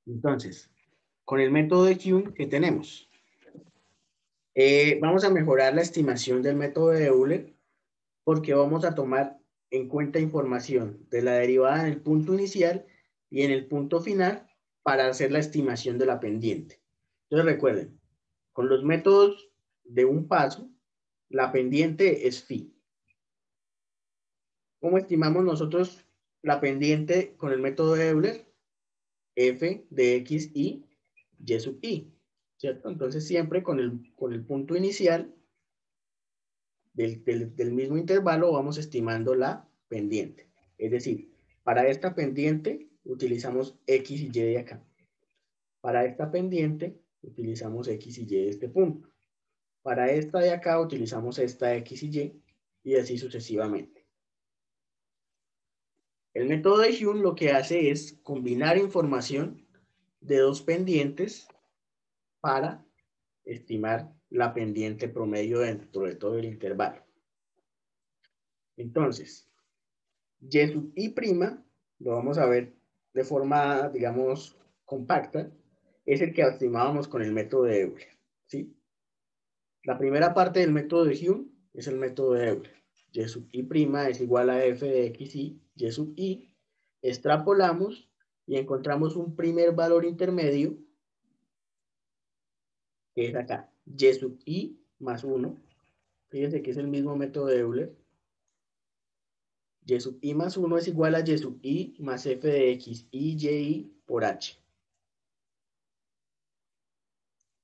Entonces, con el método de Hume, ¿qué tenemos? Vamos a mejorar la estimación del método de Euler porque vamos a tomar en cuenta información de la derivada en el punto inicial y en el punto final para hacer la estimación de la pendiente. Entonces recuerden, con los métodos de un paso, la pendiente es phi. ¿Cómo estimamos nosotros la pendiente con el método de Euler? F de x y y sub i, ¿cierto? Entonces siempre con el punto inicial del mismo intervalo vamos estimando la pendiente. Es decir, para esta pendiente utilizamos x y y de acá. Para esta pendiente utilizamos x y y de este punto. Para esta de acá utilizamos esta x y así sucesivamente. El método de Hume lo que hace es combinar información de dos pendientes para estimar la pendiente promedio dentro de todo el intervalo. Entonces, y sub i prima, lo vamos a ver de forma, digamos, compacta, es el que estimábamos con el método de Euler, ¿sí? La primera parte del método de Hume es el método de Euler. Y sub i prima es igual a f de x y sub i. Extrapolamos y encontramos un primer valor intermedio, que es acá, y sub i más 1. Fíjense que es el mismo método de Euler. Y sub i más 1 es igual a y sub i más f de x y y por h.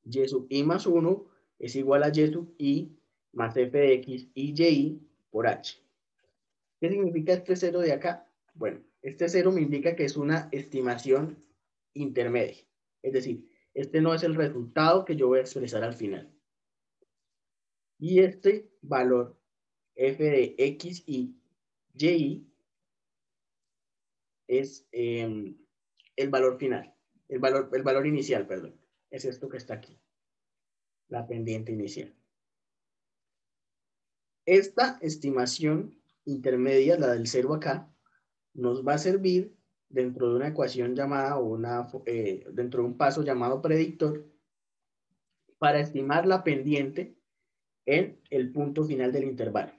Y sub i más 1 es igual a y sub i más f de x y y por h. ¿Qué significa este cero de acá? Bueno, este cero me indica que es una estimación intermedia. Es decir, este no es el resultado que yo voy a expresar al final. Y este valor f de x y y es el valor final, el valor inicial, perdón. Es esto que está aquí, la pendiente inicial. Esta estimación intermedia, la del cero acá, nos va a servir dentro de una ecuación llamada, dentro de un paso llamado predictor, para estimar la pendiente en el punto final del intervalo.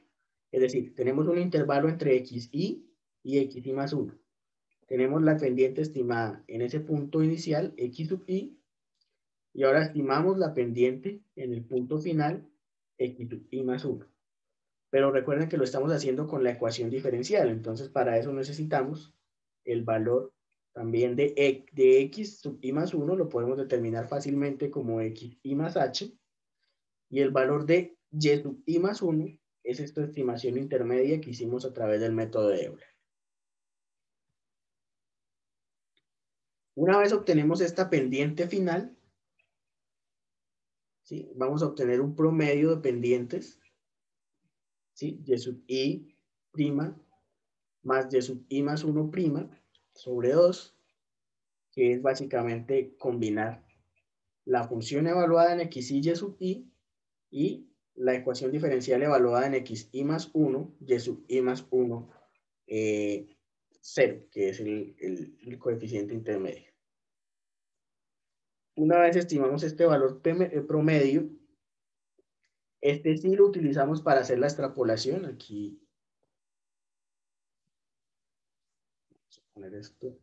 Es decir, tenemos un intervalo entre xy y xy más 1. Tenemos la pendiente estimada en ese punto inicial, x sub i, y ahora estimamos la pendiente en el punto final, x sub i más 1. Pero recuerden que lo estamos haciendo con la ecuación diferencial, entonces para eso necesitamos el valor también de x sub i más 1, lo podemos determinar fácilmente como x i más h, y el valor de y sub i más 1 es esta estimación intermedia que hicimos a través del método de Euler. Una vez obtenemos esta pendiente final, ¿sí? Vamos a obtener un promedio de pendientes, ¿sí? Y sub i prima más y sub i más 1 prima sobre 2, que es básicamente combinar la función evaluada en x y sub i y la ecuación diferencial evaluada en x i más 1, y sub i más 1, 0, que es el coeficiente intermedio. Una vez estimamos este valor promedio, este sí lo utilizamos para hacer la extrapolación. Aquí, vamos a poner esto.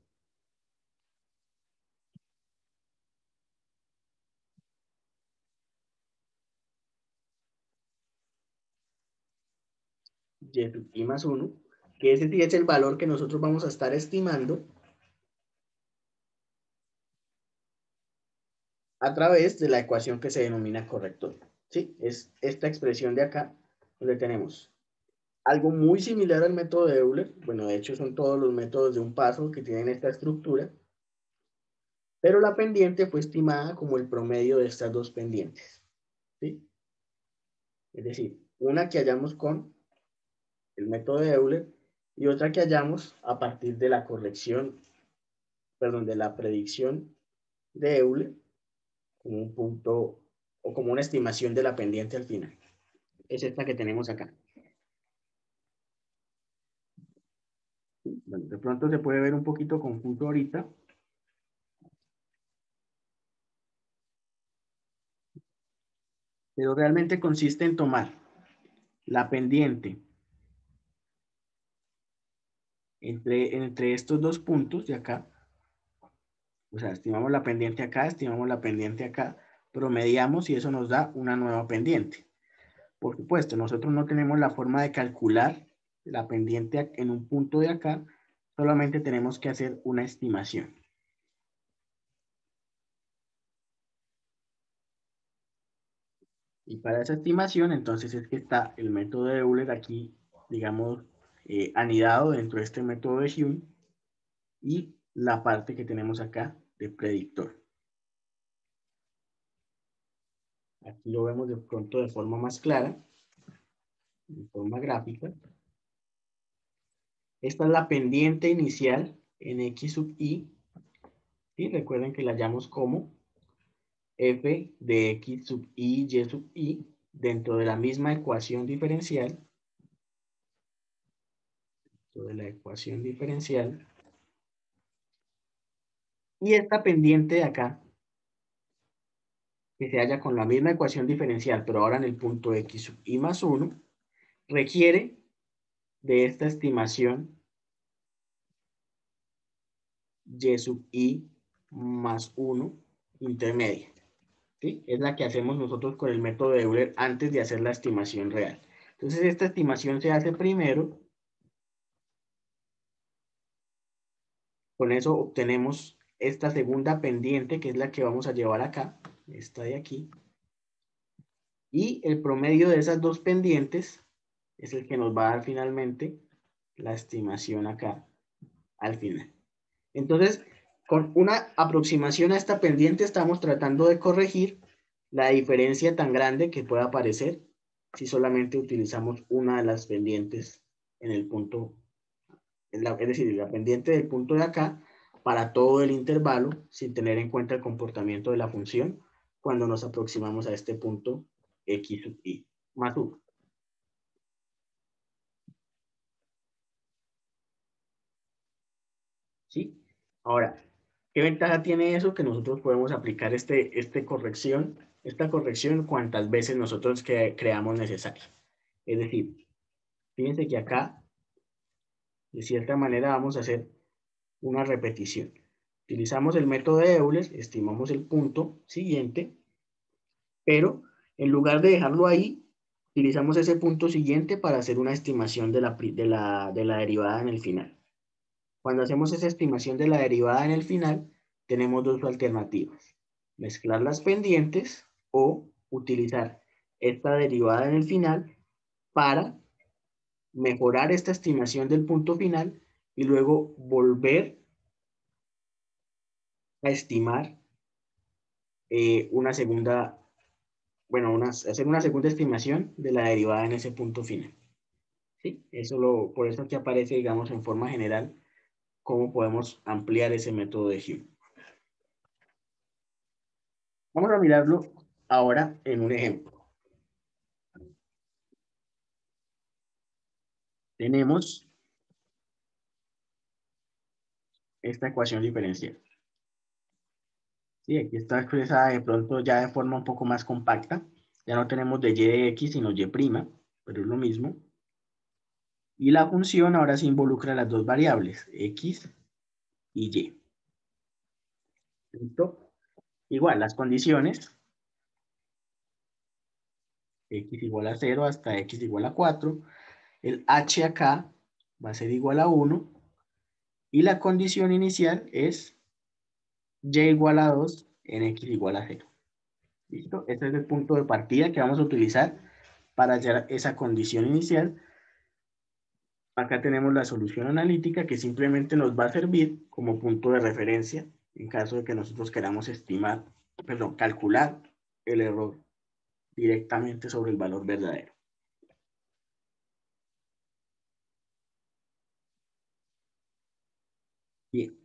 Y sub i más 1, que ese sí es el valor que nosotros vamos a estar estimando a través de la ecuación que se denomina corrector. ¿Sí? Es esta expresión de acá, donde tenemos algo muy similar al método de Euler. Bueno, de hecho son todos los métodos de un paso que tienen esta estructura, pero la pendiente fue estimada como el promedio de estas dos pendientes. ¿Sí? Es decir, una que hallamos con el método de Euler y otra que hallamos a partir de la corrección, perdón, de la predicción de Euler como un punto o como una estimación de la pendiente al final. Es esta que tenemos acá. Bueno, de pronto se puede ver un poquito confuso ahorita. Pero realmente consiste en tomar la pendiente entre estos dos puntos de acá. O sea, estimamos la pendiente acá, estimamos la pendiente acá, promediamos y eso nos da una nueva pendiente. Por supuesto, nosotros no tenemos la forma de calcular la pendiente en un punto de acá, solamente tenemos que hacer una estimación. Y para esa estimación, entonces es que está el método de Euler aquí, digamos, anidado dentro de este método de Hume y la parte que tenemos acá de predictor. Aquí lo vemos de pronto de forma más clara, de forma gráfica. Esta es la pendiente inicial en X sub I. ¿Sí? Recuerden que la hallamos como f de X sub I, Y sub I, dentro de la misma ecuación diferencial. Dentro de la ecuación diferencial. Y esta pendiente de acá, que se halla con la misma ecuación diferencial, pero ahora en el punto X sub I más 1, requiere de esta estimación Y sub I más 1 intermedia. ¿Sí? Es la que hacemos nosotros con el método de Euler antes de hacer la estimación real. Entonces esta estimación se hace primero. Con eso obtenemos esta segunda pendiente, que es la que vamos a llevar acá, esta de aquí. Y el promedio de esas dos pendientes es el que nos va a dar finalmente la estimación acá al final. Entonces, con una aproximación a esta pendiente estamos tratando de corregir la diferencia tan grande que pueda aparecer si solamente utilizamos una de las pendientes en el punto, es decir, la pendiente del punto de acá para todo el intervalo sin tener en cuenta el comportamiento de la función cuando nos aproximamos a este punto X sub I más 1. ¿Sí? Ahora, ¿qué ventaja tiene eso? Que nosotros podemos aplicar esta corrección cuantas veces nosotros creamos necesario. Es decir, fíjense que acá, de cierta manera, vamos a hacer una repetición. Utilizamos el método de Euler, estimamos el punto siguiente, pero en lugar de dejarlo ahí, utilizamos ese punto siguiente para hacer una estimación de la derivada en el final. Cuando hacemos esa estimación de la derivada en el final, tenemos dos alternativas. Mezclar las pendientes o utilizar esta derivada en el final para mejorar esta estimación del punto final y luego volver a estimar hacer una segunda estimación de la derivada en ese punto final. ¿Sí? Por eso aquí aparece, digamos, en forma general, cómo podemos ampliar ese método de Hume. Vamos a mirarlo ahora en un ejemplo. Tenemos esta ecuación diferencial. Sí, aquí está expresada de pronto ya de forma un poco más compacta. Ya no tenemos de y de x, sino y', pero es lo mismo. Y la función ahora se involucra las dos variables, x y y. ¿Listo? Igual, las condiciones, x igual a 0 hasta x igual a 4. El h acá va a ser igual a 1. Y la condición inicial es y igual a 2 en x igual a 0. ¿Listo? Este es el punto de partida que vamos a utilizar para hallar esa condición inicial. Acá tenemos la solución analítica que simplemente nos va a servir como punto de referencia en caso de que nosotros queramos calcular el error directamente sobre el valor verdadero. Bien.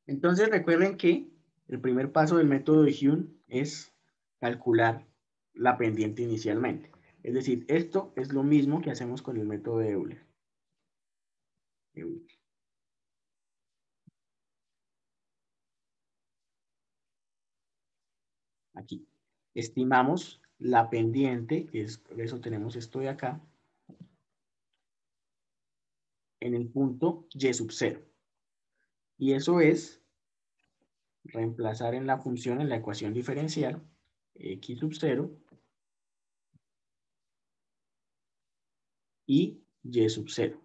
Entonces recuerden que el primer paso del método de Hume es calcular la pendiente inicialmente. Es decir, esto es lo mismo que hacemos con el método de Euler. Aquí. Estimamos la pendiente, que es, por eso tenemos esto de acá, en el punto y sub 0. Y eso es reemplazar en la función, en la ecuación diferencial, x sub 0 y y sub 0.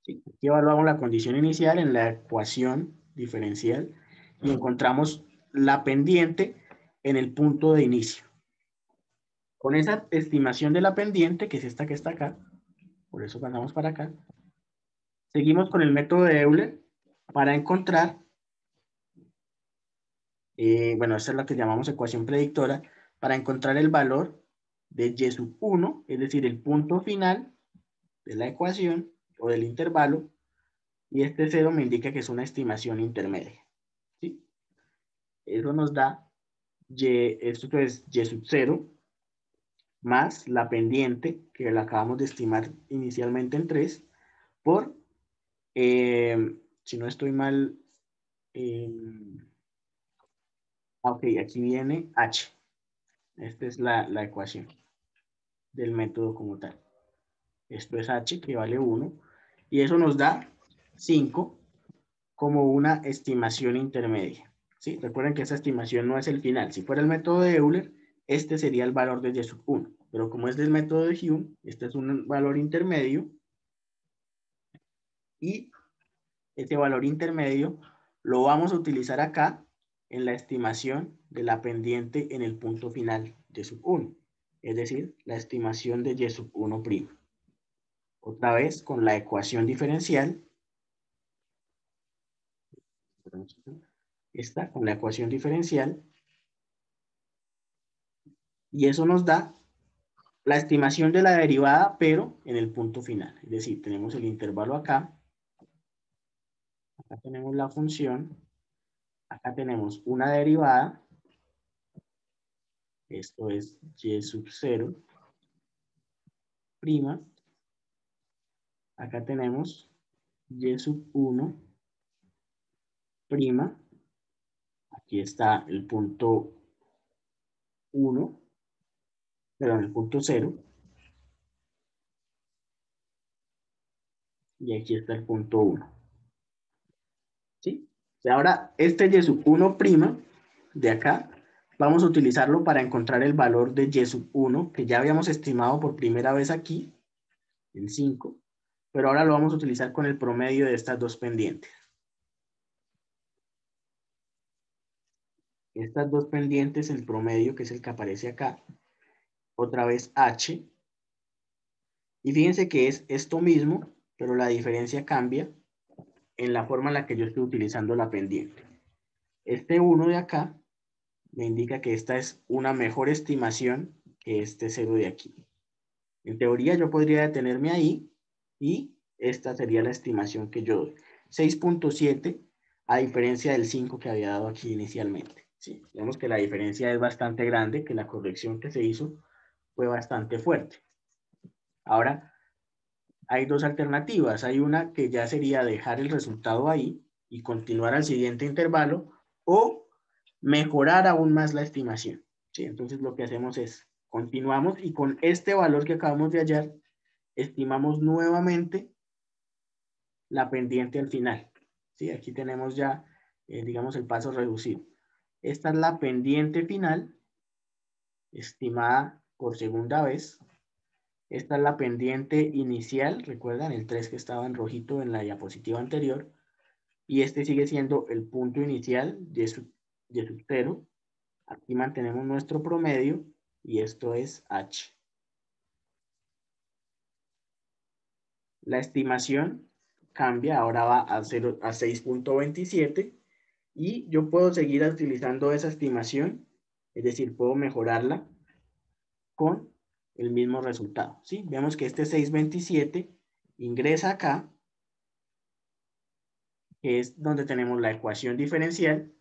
¿Sí? Aquí evaluamos la condición inicial en la ecuación diferencial y encontramos la pendiente en el punto de inicio. Con esa estimación de la pendiente, que es esta que está acá, por eso pasamos para acá, seguimos con el método de Euler para encontrar, bueno, esta es la que llamamos ecuación predictora, para encontrar el valor de y sub 1, es decir, el punto final de la ecuación o del intervalo, y este 0 me indica que es una estimación intermedia. ¿Sí? Eso nos da esto es y sub 0 más la pendiente, que la acabamos de estimar inicialmente en 3, por, si no estoy mal, ok, aquí viene h. Esta es la ecuación del método como tal. Esto es h, que vale 1, y eso nos da 5 como una estimación intermedia. ¿Sí? Recuerden que esa estimación no es el final. Si fuera el método de Euler, este sería el valor de y sub 1. Pero como es del método de Hume, este es un valor intermedio. Y ese valor intermedio lo vamos a utilizar acá en la estimación de la pendiente en el punto final de sub 1. Es decir, la estimación de y sub 1'. Otra vez con la ecuación diferencial. Esta con la ecuación diferencial. Y eso nos da la estimación de la derivada, pero en el punto final. Es decir, tenemos el intervalo acá. Acá tenemos la función. Acá tenemos una derivada. Esto es y sub 0 prima. Acá tenemos y sub 1 prima. Aquí está el punto 1, perdón, el punto 0. Y aquí está el punto 1. ¿Sí? Y ahora, este y sub 1 prima de acá, vamos a utilizarlo para encontrar el valor de y sub 1, que ya habíamos estimado por primera vez aquí, en 5, pero ahora lo vamos a utilizar con el promedio de estas dos pendientes. Estas dos pendientes, el promedio, que es el que aparece acá, otra vez h, y fíjense que es esto mismo, pero la diferencia cambia en la forma en la que yo estoy utilizando la pendiente. Este 1 de acá me indica que esta es una mejor estimación que este 0 de aquí. En teoría yo podría detenerme ahí y esta sería la estimación que yo doy. 6.7 a diferencia del 5 que había dado aquí inicialmente. ¿Sí? Vemos que la diferencia es bastante grande, que la corrección que se hizo fue bastante fuerte. Ahora, hay dos alternativas. Hay una que ya sería dejar el resultado ahí y continuar al siguiente intervalo, o mejorar aún más la estimación. ¿Sí? Entonces lo que hacemos es, continuamos y con este valor que acabamos de hallar, estimamos nuevamente la pendiente al final. ¿Sí? Aquí tenemos ya, digamos, el paso reducido. Esta es la pendiente final, estimada por segunda vez. Esta es la pendiente inicial, recuerdan el 3 que estaba en rojito en la diapositiva anterior. Y este sigue siendo el punto inicial y y sub 0. Aquí mantenemos nuestro promedio y esto es H. La estimación cambia, ahora va a 6.27 y yo puedo seguir utilizando esa estimación, es decir, puedo mejorarla con el mismo resultado. ¿Sí? Vemos que este 6.27 ingresa acá, que es donde tenemos la ecuación diferencial,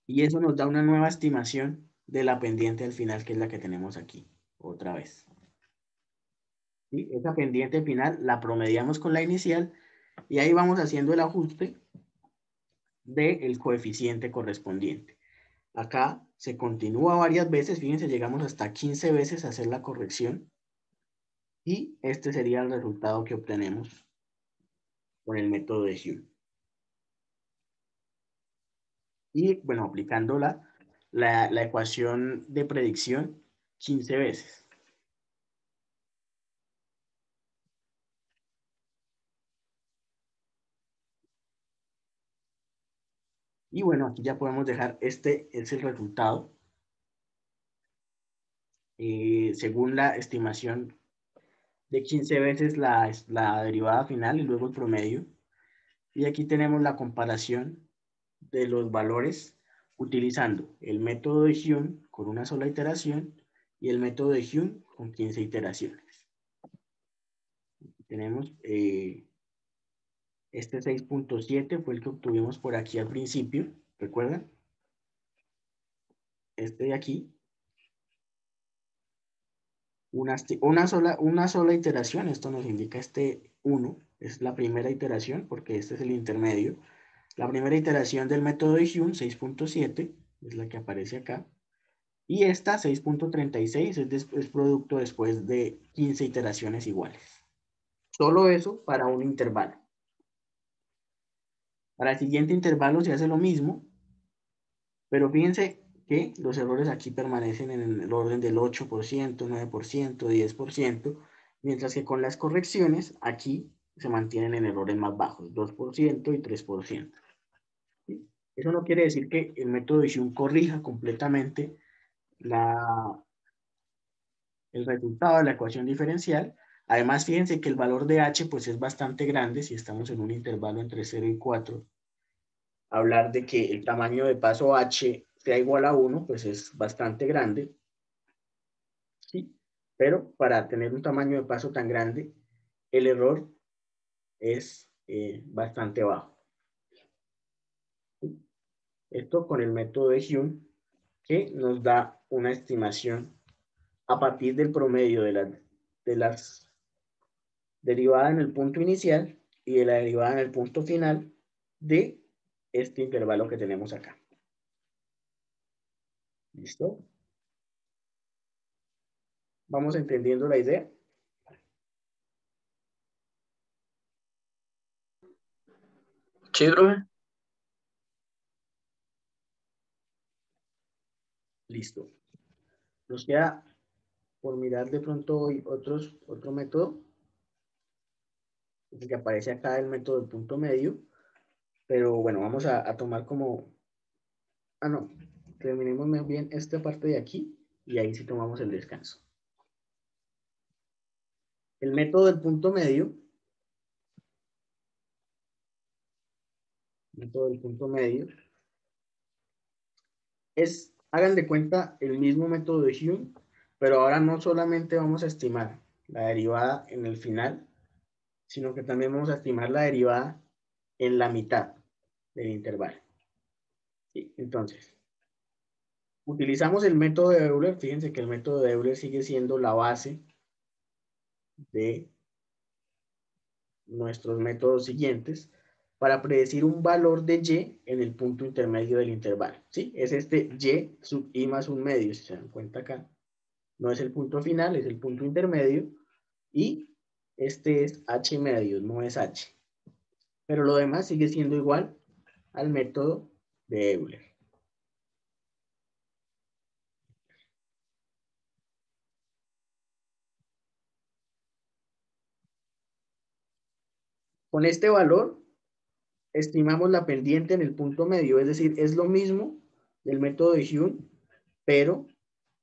y eso nos da una nueva estimación de la pendiente al final, que es la que tenemos aquí, otra vez. ¿Sí? Esa pendiente final la promediamos con la inicial y ahí vamos haciendo el ajuste del coeficiente correspondiente. Acá se continúa varias veces, fíjense, llegamos hasta 15 veces a hacer la corrección y este sería el resultado que obtenemos con el método de Hume. Y bueno, aplicando la ecuación de predicción 15 veces. Y bueno, aquí ya podemos dejar, este es el resultado. Según la estimación de 15 veces la derivada final y luego el promedio. Y aquí tenemos la comparación de los valores utilizando el método de Hume con una sola iteración y el método de Hume con 15 iteraciones. Tenemos este 6.7 fue el que obtuvimos por aquí al principio, ¿recuerdan? Este de aquí. Una sola iteración, esto nos indica este 1, es la primera iteración porque este es el intermedio. La primera iteración del método de Hume, 6.7, es la que aparece acá. Y esta, 6.36, es producto después de 15 iteraciones iguales. Solo eso para un intervalo. Para el siguiente intervalo se hace lo mismo, pero fíjense que los errores aquí permanecen en el orden del 8%, 9%, 10%, mientras que con las correcciones aquí se mantienen en errores más bajos, 2% y 3%. ¿Sí? Eso no quiere decir que el método de Hume corrija completamente el resultado de la ecuación diferencial. Además, fíjense que el valor de h pues, es bastante grande si estamos en un intervalo entre 0 y 4. Hablar de que el tamaño de paso h sea igual a 1, pues es bastante grande. ¿Sí? Pero para tener un tamaño de paso tan grande, el error es bastante bajo. ¿Sí? Esto con el método de Hume, que nos da una estimación a partir del promedio de las derivada en el punto inicial y de la derivada en el punto final de este intervalo que tenemos acá. ¿Listo? ¿Vamos entendiendo la idea? Sí, profe. Listo. Nos queda por mirar de pronto hoy otro método, el que aparece acá, el método del punto medio, pero bueno, vamos a tomar como... Ah, no, terminemos más bien esta parte de aquí y ahí sí tomamos el descanso. El método del punto medio, hagan de cuenta, el mismo método de Hume, pero ahora no solamente vamos a estimar la derivada en el final, sino que también vamos a estimar la derivada en la mitad del intervalo. ¿Sí? Entonces, utilizamos el método de Euler. Fíjense que el método de Euler sigue siendo la base de nuestros métodos siguientes para predecir un valor de y en el punto intermedio del intervalo. ¿Sí? Es este y sub i más un medio, si se dan cuenta acá. No es el punto final, es el punto intermedio. Y este es h medio, no es h. Pero lo demás sigue siendo igual al método de Euler. Con este valor estimamos la pendiente en el punto medio, es decir, es lo mismo del método de Hume, pero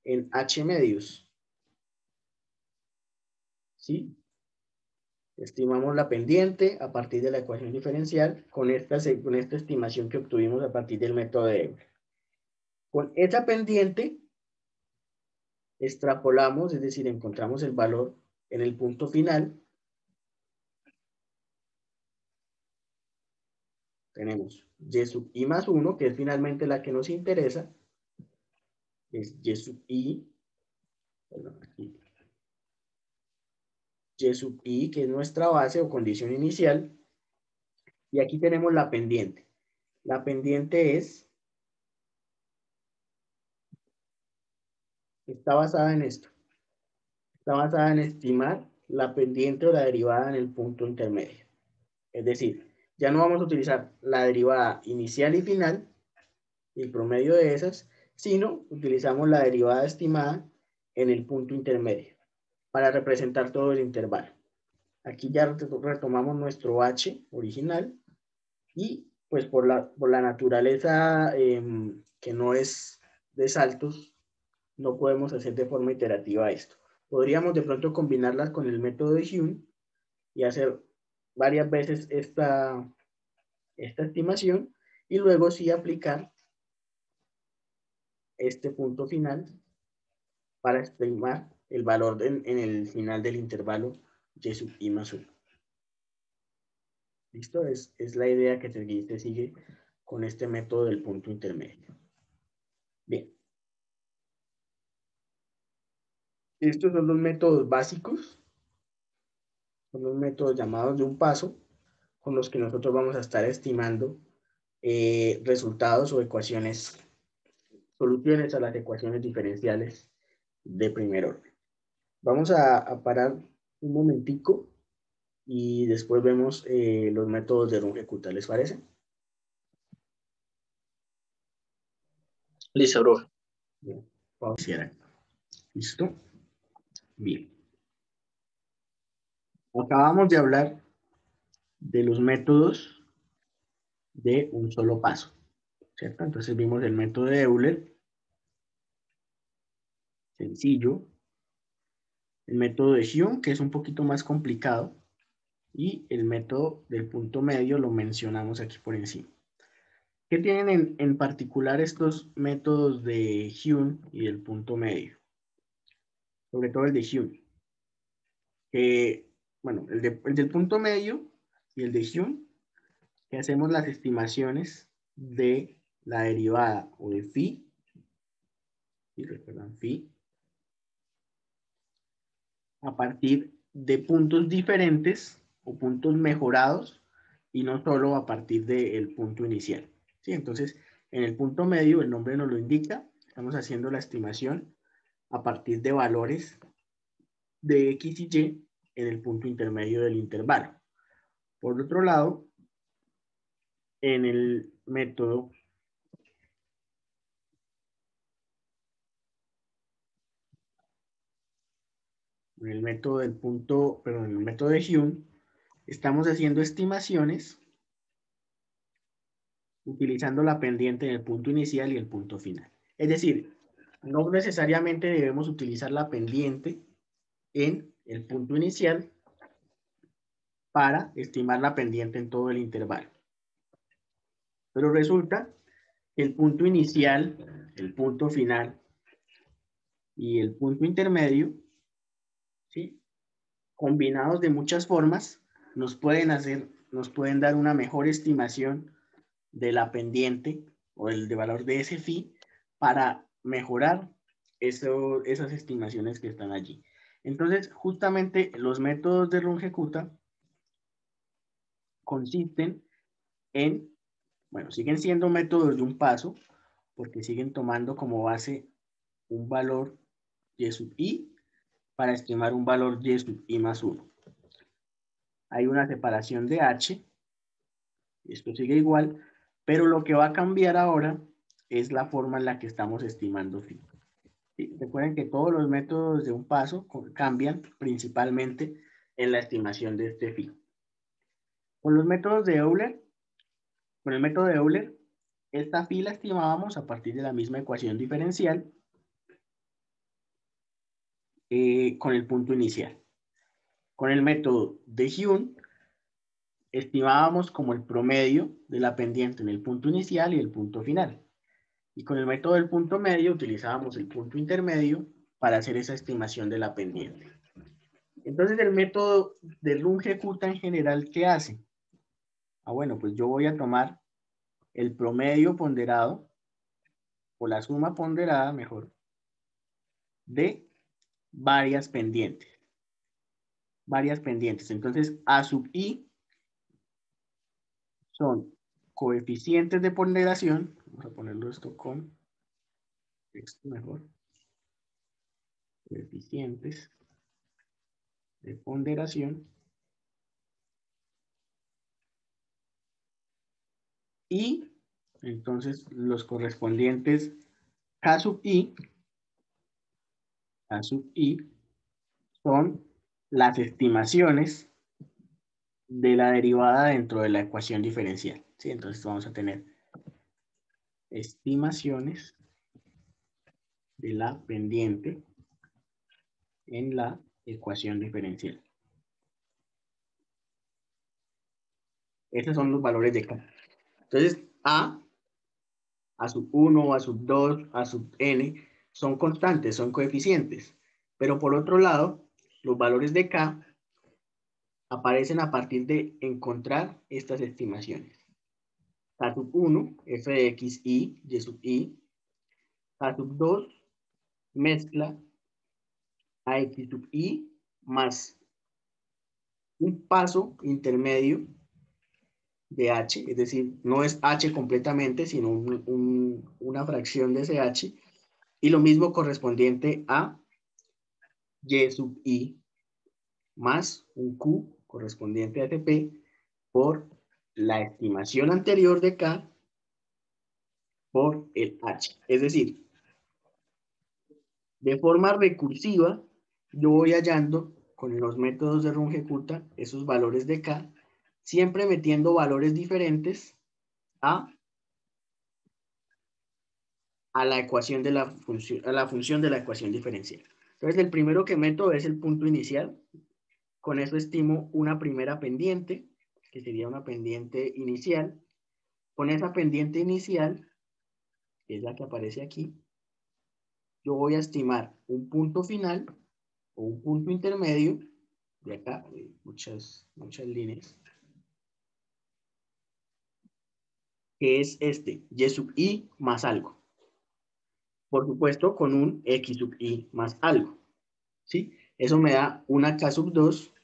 en H medios. ¿Sí? Estimamos la pendiente a partir de la ecuación diferencial con esta estimación que obtuvimos a partir del método de Euler. Con esa pendiente extrapolamos, es decir, encontramos el valor en el punto final. Tenemos y sub i más 1, que es finalmente la que nos interesa, es y sub i, perdón, aquí, y sub i, que es nuestra base o condición inicial, y aquí tenemos la pendiente. La pendiente está basada en esto. Está basada en estimar la pendiente o la derivada en el punto intermedio. Es decir, ya no vamos a utilizar la derivada inicial y final, y el promedio de esas, sino utilizamos la derivada estimada en el punto intermedio para representar todo el intervalo. Aquí ya retomamos nuestro h original y pues por la naturaleza que no es de saltos, no podemos hacer de forma iterativa esto. Podríamos de pronto combinarlas con el método de Hume y hacer varias veces esta estimación y luego sí aplicar este punto final para estimar el valor en el final del intervalo y sub i más 1. ¿Listo? Es la idea que se sigue con este método del punto intermedio. Bien. Estos son los métodos básicos. Son los métodos llamados de un paso con los que nosotros vamos a estar estimando resultados o ecuaciones, soluciones a las ecuaciones diferenciales de primer orden. Vamos a parar un momentico y después vemos los métodos de Runge-Kutta, ¿les parece? Listo, profe. Bien. Vamos a iniciar. ¿Listo? Bien. Acabamos de hablar de los métodos de un solo paso, ¿cierto? Entonces vimos el método de Euler, sencillo, el método de Hume, que es un poquito más complicado, y el método del punto medio lo mencionamos aquí por encima. ¿Qué tienen en particular estos métodos de Hume y del punto medio? Sobre todo el de Hume. Bueno, el del punto medio y el de Hume, que hacemos las estimaciones de la derivada o de phi, y recuerdan phi, a partir de puntos diferentes o puntos mejorados y no solo a partir del punto inicial. ¿Sí? Entonces, en el punto medio, el nombre nos lo indica, estamos haciendo la estimación a partir de valores de X y Y en el punto intermedio del intervalo. Por otro lado, en el método del punto, perdón, en el método de Hume, estamos haciendo estimaciones utilizando la pendiente en el punto inicial y el punto final. Es decir, no necesariamente debemos utilizar la pendiente en el punto inicial para estimar la pendiente en todo el intervalo. Pero resulta que el punto inicial, el punto final y el punto intermedio, ¿sí?, combinados de muchas formas, nos pueden dar una mejor estimación de la pendiente o el de valor de ese phi para mejorar esas estimaciones que están allí. Entonces, justamente los métodos de Runge-Kutta consisten en, bueno, siguen siendo métodos de un paso, porque siguen tomando como base un valor y sub i para estimar un valor y sub i más 1. Hay una separación de h, esto sigue igual, pero lo que va a cambiar ahora es la forma en la que estamos estimando phi. ¿Sí? Recuerden que todos los métodos de un paso cambian principalmente en la estimación de este phi. Con los métodos de Euler Con el método de Euler, esta phi la estimábamos a partir de la misma ecuación diferencial con el punto inicial. Con el método de Hume, estimábamos como el promedio de la pendiente en el punto inicial y el punto final. Y con el método del punto medio utilizábamos el punto intermedio para hacer esa estimación de la pendiente. Entonces el método de Runge-Kutta en general, ¿qué hace? Bueno, pues yo voy a tomar el promedio ponderado, o la suma ponderada, mejor, de varias pendientes. Varias pendientes. Entonces A sub I son coeficientes de ponderación. Vamos a ponerlo esto con texto mejor. Coeficientes de ponderación. Y entonces los correspondientes K sub I son las estimaciones de la derivada dentro de la ecuación diferencial. ¿Sí? Entonces vamos a tener estimaciones de la pendiente en la ecuación diferencial. Esos son los valores de K. Entonces, A sub 1, A sub 2, A sub n, son constantes, son coeficientes. Pero por otro lado, los valores de K aparecen a partir de encontrar estas estimaciones. K sub 1, f de x, y sub i. K sub 2, mezcla a x sub i más un paso intermedio de h, es decir, no es h completamente, sino una fracción de ese h, y lo mismo correspondiente a y sub i más un q correspondiente a fp por la estimación anterior de k por el h. Es decir, de forma recursiva, yo voy hallando con los métodos de Runge-Kutta esos valores de k, siempre metiendo valores diferentes a la ecuación de la función, a la función de la ecuación diferencial. Entonces, el primero que meto es el punto inicial. Con eso estimo una primera pendiente, que sería una pendiente inicial. Con esa pendiente inicial, que es la que aparece aquí, yo voy a estimar un punto final o un punto intermedio. De acá, muchas líneas. Que es este, y sub i más algo. Por supuesto, con un x sub i más algo. ¿Sí? Eso me da una k sub 2.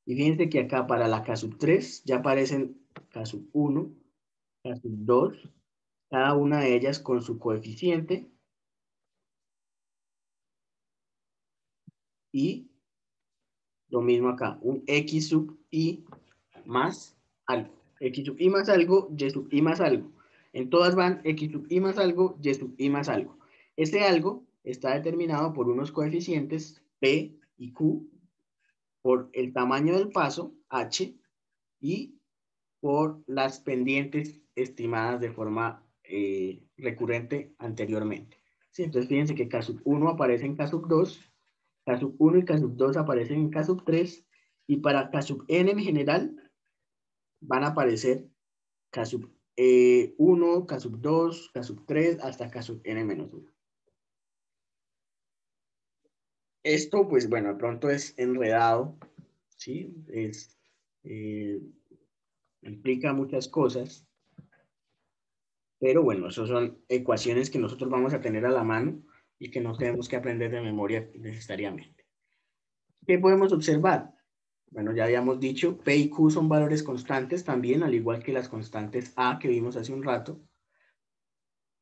Y fíjense que acá para la k sub 3 ya aparecen k sub 1, k sub 2, cada una de ellas con su coeficiente. Y lo mismo acá, un x sub i más algo. X sub i más algo, y sub i más algo. En todas van x sub i más algo, y sub i más algo. Este algo está determinado por unos coeficientes p y q, por el tamaño del paso, h, y por las pendientes estimadas de forma recurrente anteriormente. ¿Sí? Entonces fíjense que K sub 1 aparece en K sub 2, K sub 1 y K sub 2 aparecen en K sub 3, y para K sub n en general van a aparecer K sub 1, K sub 2, K sub 3, hasta K sub n menos 1. Esto, pues bueno, de pronto es enredado, ¿sí? Implica muchas cosas, pero bueno, esas son ecuaciones que nosotros vamos a tener a la mano y que no tenemos que aprender de memoria necesariamente. ¿Qué podemos observar? Bueno, ya habíamos dicho, P y Q son valores constantes también, al igual que las constantes A que vimos hace un rato,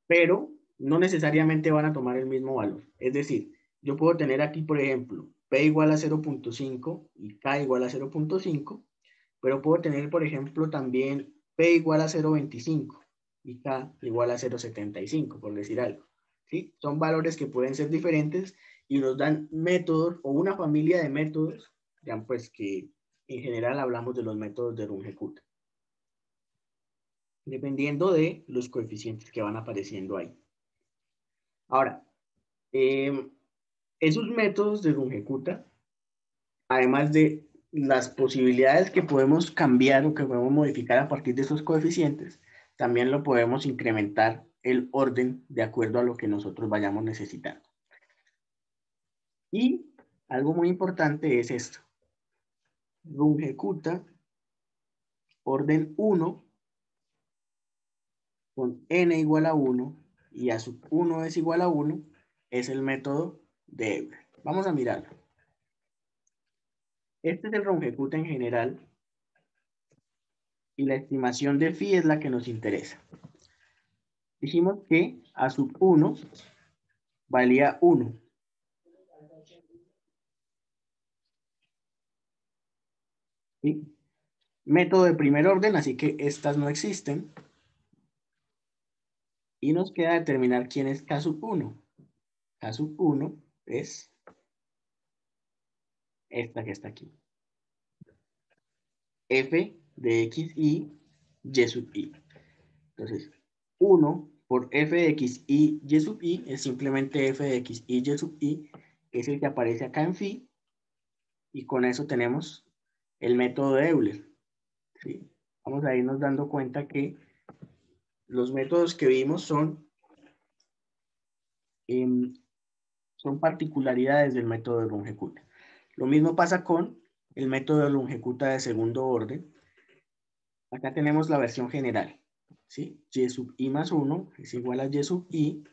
pero no necesariamente van a tomar el mismo valor. Es decir, yo puedo tener aquí, por ejemplo, P igual a 0.5 y K igual a 0.5, pero puedo tener, por ejemplo, también P igual a 0.25 y K igual a 0.75, por decir algo. ¿Sí? Son valores que pueden ser diferentes y nos dan métodos o una familia de métodos, ya pues que en general hablamos de los métodos de Runge-Kutta. dependiendo de los coeficientes que van apareciendo ahí. Ahora, esos métodos de Runge-Kutta, además de las posibilidades que podemos cambiar o que podemos modificar a partir de esos coeficientes, también lo podemos incrementar el orden de acuerdo a lo que nosotros vayamos necesitando. Y algo muy importante es esto. Runge-Kutta, orden 1, con n igual a 1 y a sub 1 es igual a 1, es el método de Euler. Vamos a mirarlo. Este es el Runge-Kutta en general y la estimación de phi es la que nos interesa. Dijimos que a sub 1 valía 1. ¿Sí? Método de primer orden, así que estas no existen. Y nos queda determinar quién es K sub 1. K sub 1 es esta que está aquí. F de x y y sub i. Entonces, 1 por f de x y y sub i es simplemente f de x y y sub i, que es el que aparece acá en phi. Y con eso tenemos el método de Euler. ¿Sí? Vamos a irnos dando cuenta que los métodos que vimos son particularidades del método de Runge-Kutta. Lo mismo pasa con el método de Runge-Kutta de segundo orden. Acá tenemos la versión general. ¿Sí? Y sub i más 1 es igual a y sub i.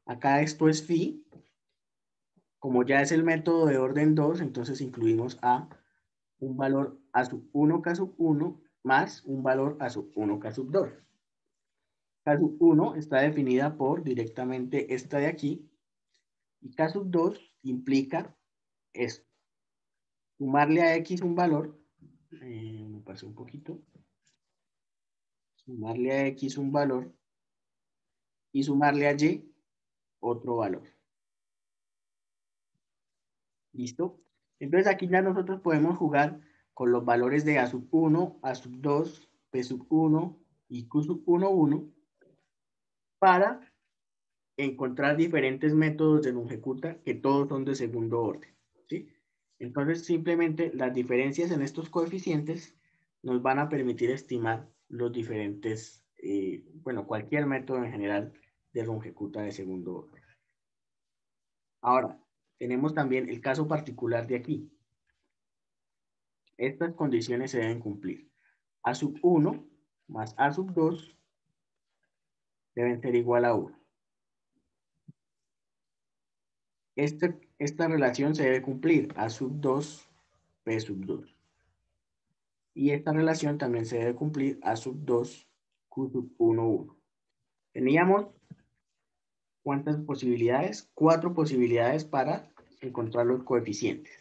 Acá esto es phi. Como ya es el método de orden 2, entonces incluimos a un valor a sub 1 k sub 1 más un valor a sub 1 k sub 2. K sub 1 está definida por directamente esta de aquí. Y K sub 2 implica esto. Sumarle a X un valor. Me pasé un poquito. Sumarle a X un valor. Y sumarle a Y otro valor. ¿Listo? Entonces aquí ya nosotros podemos jugar con los valores de A sub 1, A sub 2, P sub 1 y Q sub 1, 1 para encontrar diferentes métodos de Runge-Kutta que todos son de segundo orden. ¿Sí? Entonces simplemente las diferencias en estos coeficientes nos van a permitir estimar los diferentes, bueno, cualquier método en general de Runge-Kutta de segundo orden. Ahora, tenemos también el caso particular de aquí. Estas condiciones se deben cumplir. A sub 1 más A sub 2 deben ser igual a 1. Esta relación se debe cumplir. A sub 2, P sub 2. Y esta relación también se debe cumplir. A sub 2, Q sub 1, 1. Teníamos, ¿cuántas posibilidades? 4 posibilidades para encontrar los coeficientes.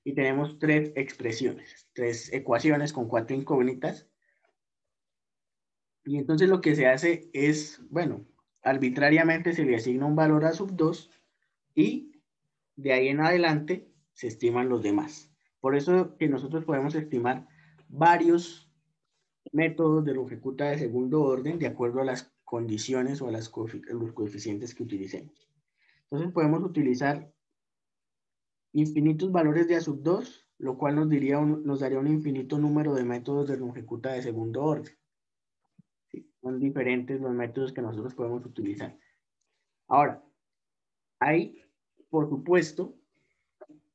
Y tenemos 3 expresiones, 3 ecuaciones con 4 incógnitas. Y entonces lo que se hace es, bueno, arbitrariamente se le asigna un valor a sub 2 y de ahí en adelante se estiman los demás. Por eso que nosotros podemos estimar varios métodos de Runge-Kutta de segundo orden de acuerdo a las condiciones o a los coeficientes que utilicemos. Entonces podemos utilizar infinitos valores de A sub 2, lo cual nos daría un infinito número de métodos de Runge-Kutta de segundo orden. ¿Sí? Son diferentes los métodos que nosotros podemos utilizar. Ahora, hay, por supuesto,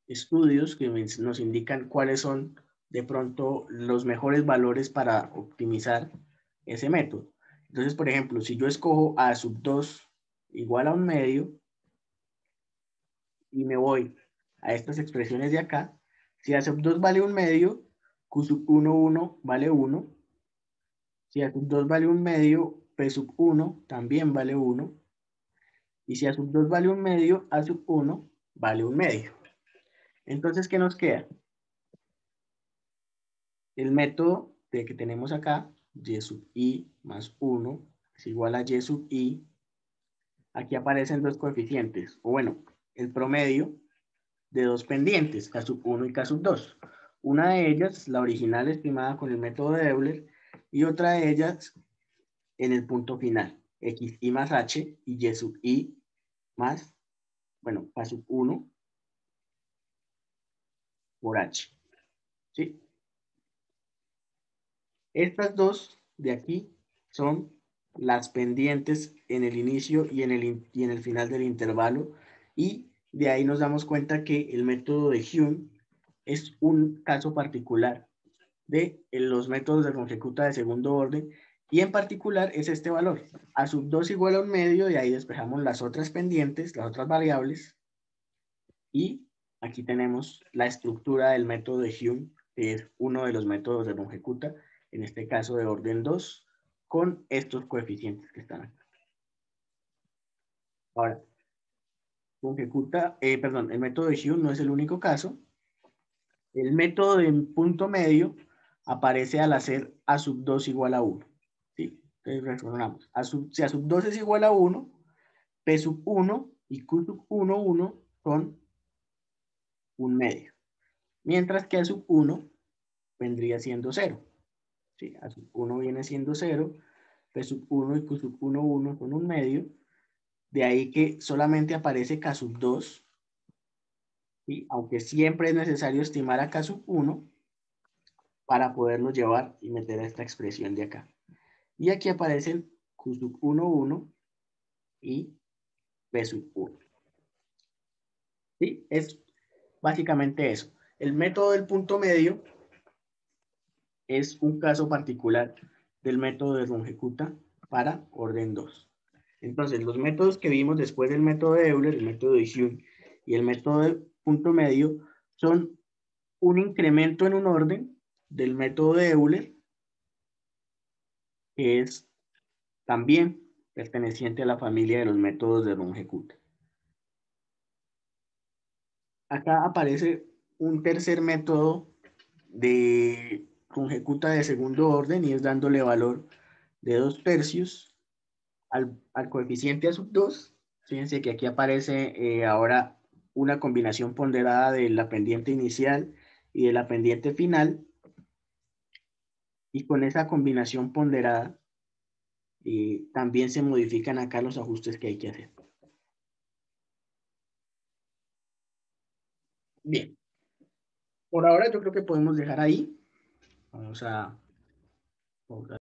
estudios que nos indican cuáles son de pronto los mejores valores para optimizar ese método. Entonces, por ejemplo, si yo escojo A sub 2 igual a un medio y me voy a estas expresiones de acá, si A sub 2 vale un medio, Q sub 1, 1 vale 1. Si A sub 2 vale un medio, P sub 1 también vale 1. Y si A sub 2 vale un medio, A sub 1 vale un medio. Entonces, ¿qué nos queda? El método que tenemos acá, y sub i más 1 es igual a y sub i. Aquí aparecen dos coeficientes, o bueno, el promedio de dos pendientes, K sub 1 y K sub 2. Una de ellas, la original estimada con el método de Euler, y otra de ellas, en el punto final. XI más H y Y sub I más, bueno, K sub 1 por H. ¿Sí? Estas dos de aquí son las pendientes en el inicio y en el final del intervalo, y de ahí nos damos cuenta que el método de Hume es un caso particular de los métodos de conjecuta de segundo orden, y en particular es este valor, a sub 2 igual a 1/2, de ahí despejamos las otras pendientes, las otras variables, y aquí tenemos la estructura del método de Hume, que es uno de los métodos de conjecuta, en este caso de orden 2, con estos coeficientes que están acá. Ahora, el método de Hume no es el único caso. El método de punto medio aparece al hacer a sub 2 igual a 1. ¿Sí? Entonces reformulamos. Si a sub 2 es igual a 1, P sub 1 y Q sub 1, 1 son 1/2. Mientras que a sub 1 vendría siendo 0. ¿Sí? A sub 1 viene siendo 0, P sub 1 y Q sub 1, 1 son 1/2. De ahí que solamente aparece K sub 2, ¿sí? Aunque siempre es necesario estimar a K sub 1 para poderlo llevar y meter a esta expresión de acá. Y aquí aparecen Q sub 1, 1 y P sub 1. ¿Sí? Es básicamente eso. El método del punto medio es un caso particular del método de Runge-Kutta para orden 2. Entonces, los métodos que vimos después del método de Euler, el método de Hume y el método de punto medio son un incremento en un orden del método de Euler, que es también perteneciente a la familia de los métodos de Runge-Kutta. Acá aparece un tercer método de Runge-Kutta de segundo orden, y es dándole valor de 2/3 al coeficiente a sub 2. Fíjense que aquí aparece ahora una combinación ponderada de la pendiente inicial y de la pendiente final, y con esa combinación ponderada también se modifican acá los ajustes que hay que hacer. Bien, por ahora yo creo que podemos dejar ahí. Vamos a